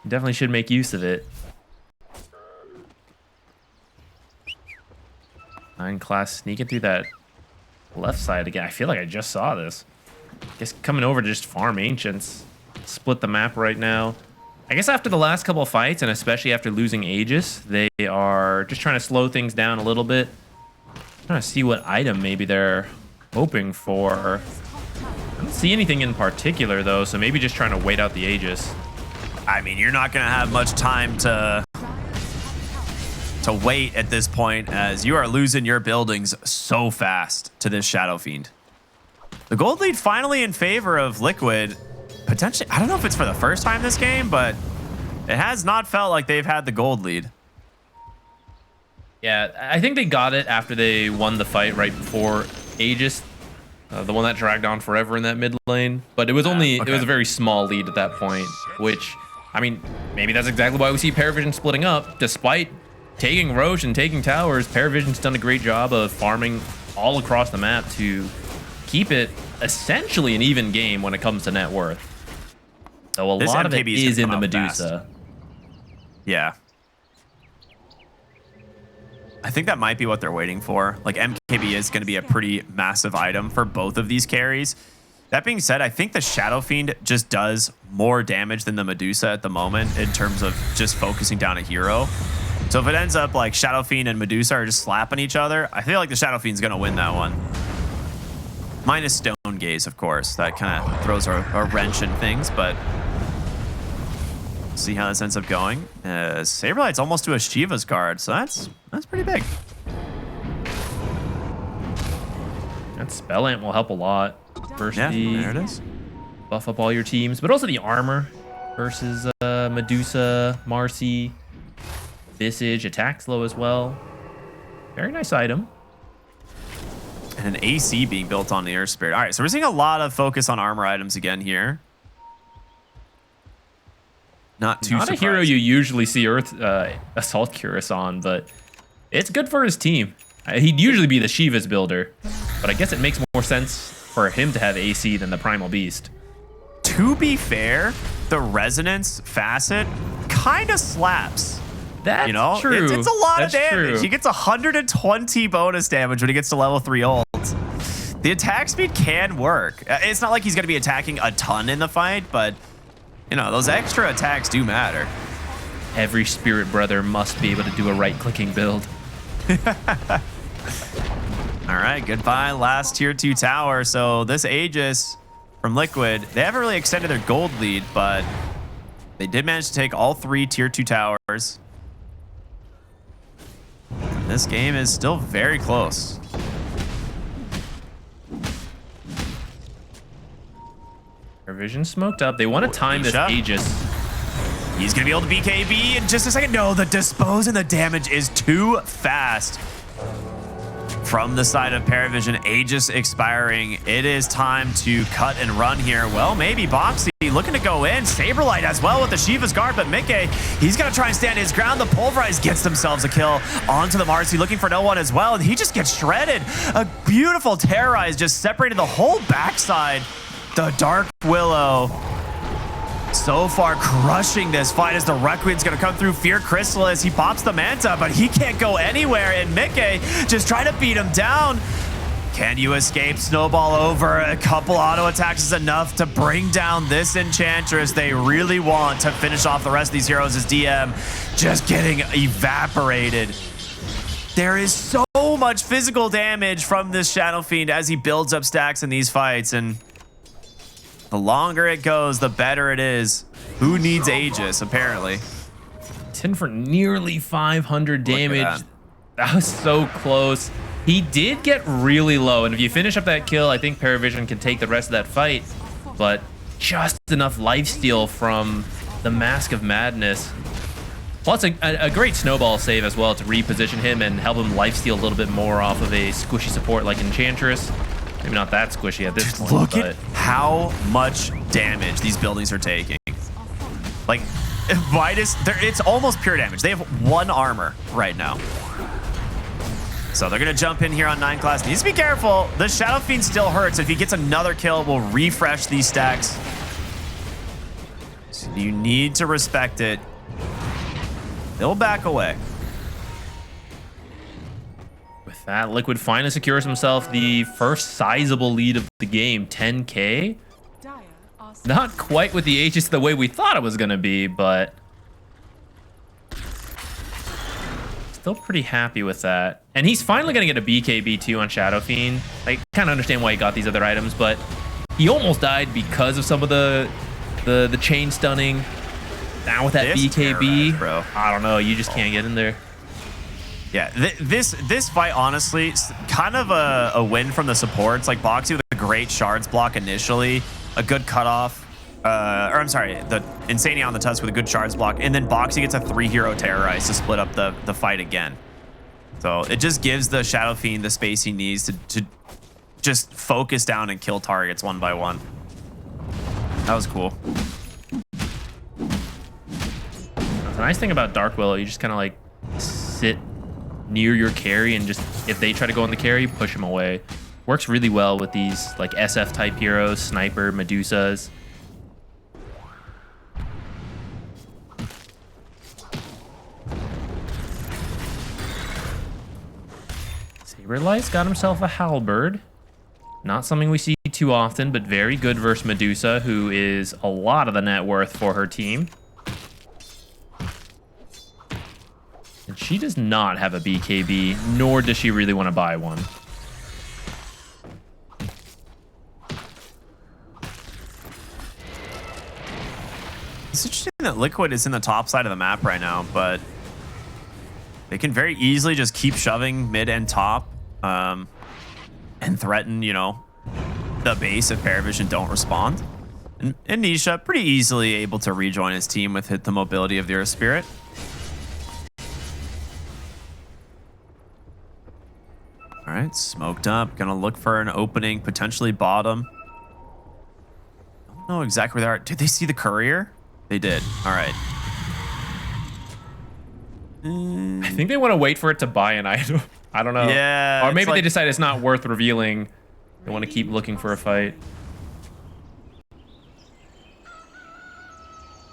B: you definitely should make use of it. 9 class sneaking through that left side again. I feel like I just saw this. Guess coming over to just farm ancients. Split the map right now. I guess after the last couple of fights, and especially after losing Aegis, they are just trying to slow things down a little bit. Trying to see what item maybe they're hoping for. I don't see anything in particular though, so maybe just trying to wait out the Aegis.
A: I mean, you're not going to have much time to wait at this point, as you are losing your buildings so fast to this Shadow Fiend. The gold lead finally in favor of Liquid. Potentially, I don't know if it's for the first time this game, but it has not felt like they've had the gold lead.
B: Yeah, I think they got it after they won the fight right before Aegis, the one that dragged on forever in that mid lane. But it was only
A: okay.
B: it was a very small lead at that point, which, I mean, maybe that's exactly why we see PARIVISION splitting up. Despite taking Roche and taking towers, PARIVISION's done a great job of farming all across the map to keep it essentially an even game when it comes to net worth. So a
A: This
B: lot of it
A: MKB is
B: is in
A: gonna
B: the
A: come out fast.
B: Medusa.
A: Yeah. I think that might be what they're waiting for. Like, MKB is going to be a pretty massive item for both of these carries. That being said, I think the Shadow Fiend just does more damage than the Medusa at the moment in terms of just focusing down a hero. So if it ends up like Shadow Fiend and Medusa are just slapping each other, I feel like the Shadow Fiend's going to win that one. Minus Stone Gaze, of course. That kind of throws a wrench in things, but see how this ends up going. Saberlight's almost to a Shiva's guard, so that's pretty big.
B: That Spell Ant will help a lot versus
A: Yeah,
B: the
A: there it is.
B: buff up all your teams, but also the armor versus Medusa, Marcy, Visage, attack slow as well. Very nice item.
A: And an AC being built on the Earth Spirit. All right, so we're seeing a lot of focus on armor items again here. Not too
B: Not a hero you usually see Earth Assault Cuirass on, but it's good for his team. He'd usually be the Shiva's builder, but I guess it makes more sense for him to have AC than the Primal Beast.
A: To be fair, the Resonance facet kind of slaps.
B: That's
A: You know,
B: true.
A: It's a lot
B: That's
A: of damage.
B: true.
A: He gets 120 bonus damage when he gets to level 3 ult. The attack speed can work. It's not like he's going to be attacking a ton in the fight, but you know, those extra attacks do matter.
B: Every spirit brother must be able to do a right-clicking build.
A: All right, goodbye, last tier 2 tower. So this Aegis from Liquid, they haven't really extended their gold lead, but they did manage to take all 3 tier 2 towers. And this game is still very close.
B: Their vision smoked up. They want to time this
A: Isha.
B: Aegis.
A: He's going to be able to BKB in just a second. No, the dispose and the damage is too fast. From the side of PARIVISION, Aegis expiring. It is time to cut and run here. Well, maybe Boxy looking to go in. Saberlight as well with the Shiva's guard, but Mickey, he's going to try and stand his ground. The Pulverize gets themselves a kill onto the Marcy, looking for no one as well, and he just gets shredded. A beautiful Terrorize just separated the whole backside. The Dark Willow so far crushing this fight as the Requiem's gonna come through. Fear Chrysalis, he pops the Manta, but he can't go anywhere, and Mickey just trying to beat him down. Can you escape? Snowball over. A couple auto attacks is enough to bring down this Enchantress. They really want to finish off the rest of these heroes as DM just getting evaporated. There is so much physical damage from this Shadow Fiend as he builds up stacks in these fights, and the longer it goes, the better it is. Who needs Aegis, apparently?
B: 10 for nearly 500
A: Look at
B: damage.
A: that.
B: That was so close. He did get really low, and if you finish up that kill, I think PARIVISION can take the rest of that fight, but just enough lifesteal from the Mask of Madness Plus a great snowball save as well to reposition him and help him lifesteal a little bit more off of a squishy support like Enchantress. Maybe not that squishy at this point.
A: Look
B: but
A: at how much damage these buildings are taking. Like, Vitus, it's almost pure damage. They have 1 armor right now. So they're going to jump in here on 9 class. Needs to be careful. The Shadow Fiend still hurts. If he gets another kill, we'll refresh these stacks. So you need to respect it. They'll back away.
B: with that, Liquid finally secures himself the first sizable lead of the game, 10K. Not quite with the Aegis the way we thought it was going to be, but still pretty happy with that. And he's finally going to get a BKB too on Shadow Fiend. I kind of understand why he got these other items, but he almost died because of some of the chain stunning. Now with that BKB,
A: bro,
B: I don't know. You just can't get in there.
A: Yeah, this fight, honestly, is kind of a win from the supports. Like Boxy with a great shards block initially, a good cutoff. Or I'm sorry, the Insania on the Tusk with a good shards block, and then Boxy gets a 3-hero terrorize to split up the fight again. So it just gives the Shadow Fiend the space he needs to just focus down and kill targets one by one. That was cool.
B: The nice thing about Dark Willow, you just kind of like sit near your carry and just, if they try to go on the carry, push them away. Works really well with these like SF type heroes, Sniper, Medusas. Saberlight's got himself a Halberd. Not something we see too often, but very good versus Medusa, who is a lot of the net worth for her team. And she does not have a BKB, nor does she really want to buy one.
A: It's interesting that Liquid is in the top side of the map right now, but they can very easily just keep shoving mid and top and threaten, you know, the base if PARIVISION don't respond. And Nisha pretty easily able to rejoin his team with the mobility of the Earth Spirit. All right, smoked up. Gonna look for an opening, potentially bottom. Don't know exactly where they are. Did they see the courier? They did. All right.
B: I think they want to wait for it to buy an item. I don't know.
A: Yeah.
B: Or maybe they decide it's not worth revealing. They want to keep looking for a fight.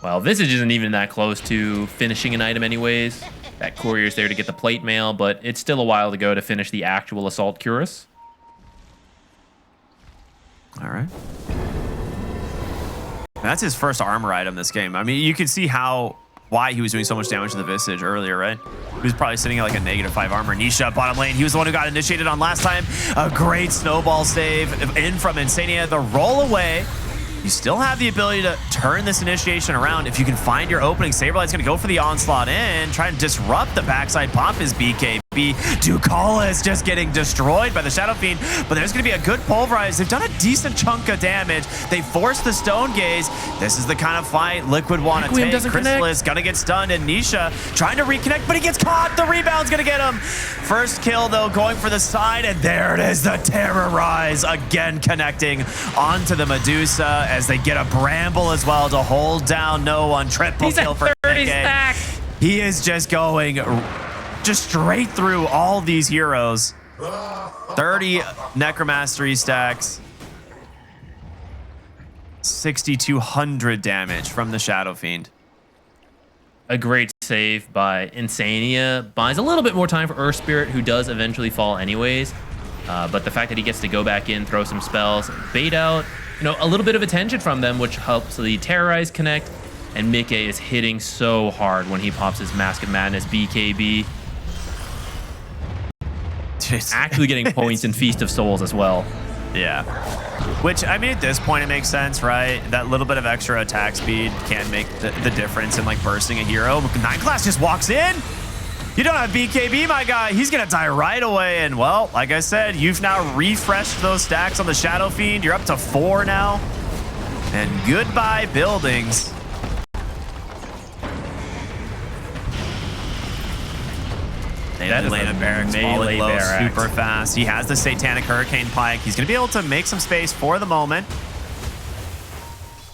B: Well, this isn't even that close to finishing an item anyways. That courier's there to get the plate mail, but it's still a while to go to finish the actual Assault Cuirass.
A: All right. That's his first armor item this game. I mean, you can see why he was doing so much damage to the Visage earlier, right? He was probably sitting at like a -5 armor. Nisha bottom lane. He was the one who got initiated on last time. A great snowball save in from Insania. The roll away. You still have the ability to turn this initiation around if you can find your opening. Saberlight's going to go for the onslaught in, try and disrupt the backside pop his BKB. Ducala is just getting destroyed by the Shadow Fiend, but there's going to be a good pulverize. They've done a decent chunk of damage. They forced the Stone Gaze. This is the kind of fight Liquid want to take. Chrysalis going to get stunned, and Nisha trying to reconnect, but he gets caught. The rebound's going to get him. First kill, though, going for the side, and there it is, the Terrorize again connecting onto the Medusa as they get a Bramble as well to hold down no one. Triple kill for
B: 30 stack.
A: He is just going just straight through all these heroes. 30 Necromastery stacks. 6,200 damage from the Shadow Fiend.
B: A great save by Insania. Buys a little bit more time for Earth Spirit, who does eventually fall anyways. But the fact that he gets to go back in, throw some spells, bait out, you know, a little bit of attention from them, which helps the Terrorize connect. And Mikke is hitting so hard when he pops his Mask of Madness BKB. Actually getting points in Feast of Souls as well.
A: Yeah. Which, I mean, at this point, it makes sense, right? That little bit of extra attack speed can make the difference in, like, bursting a hero. 9 class just walks in. You don't have BKB, my guy. He's going to die right away. And, well, like I said, you've now refreshed those stacks on the Shadow Fiend. You're up to 4 now. And goodbye, buildings.
B: That
A: They
B: is
A: land
B: a
A: a barracks,
B: melee
A: falling low
B: barracks.
A: super fast. He has the Satanic Hurricane Pike. He's going to be able to make some space for the moment.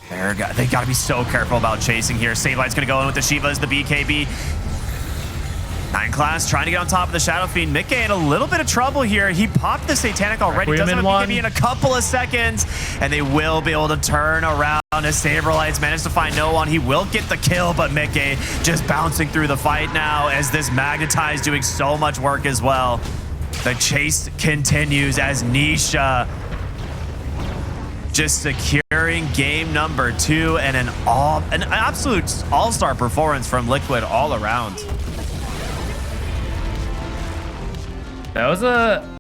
A: They got to be so careful about chasing here. Sablite's going to go in with the Shivas, the BKB. 9 class trying to get on top of the Shadow Fiend. Mickey in a little bit of trouble here. He popped the Satanic already.
B: Requiem
A: Doesn't have
B: in
A: a
B: one.
A: BKB in a couple of seconds. And they will be able to turn around as Saberlight's managed to find no one. He will get the kill, but Mickey just bouncing through the fight now as this Magnetize doing so much work as well. The chase continues as Nisha just securing game number 2 and an absolute all-star performance from Liquid all around.
B: That was a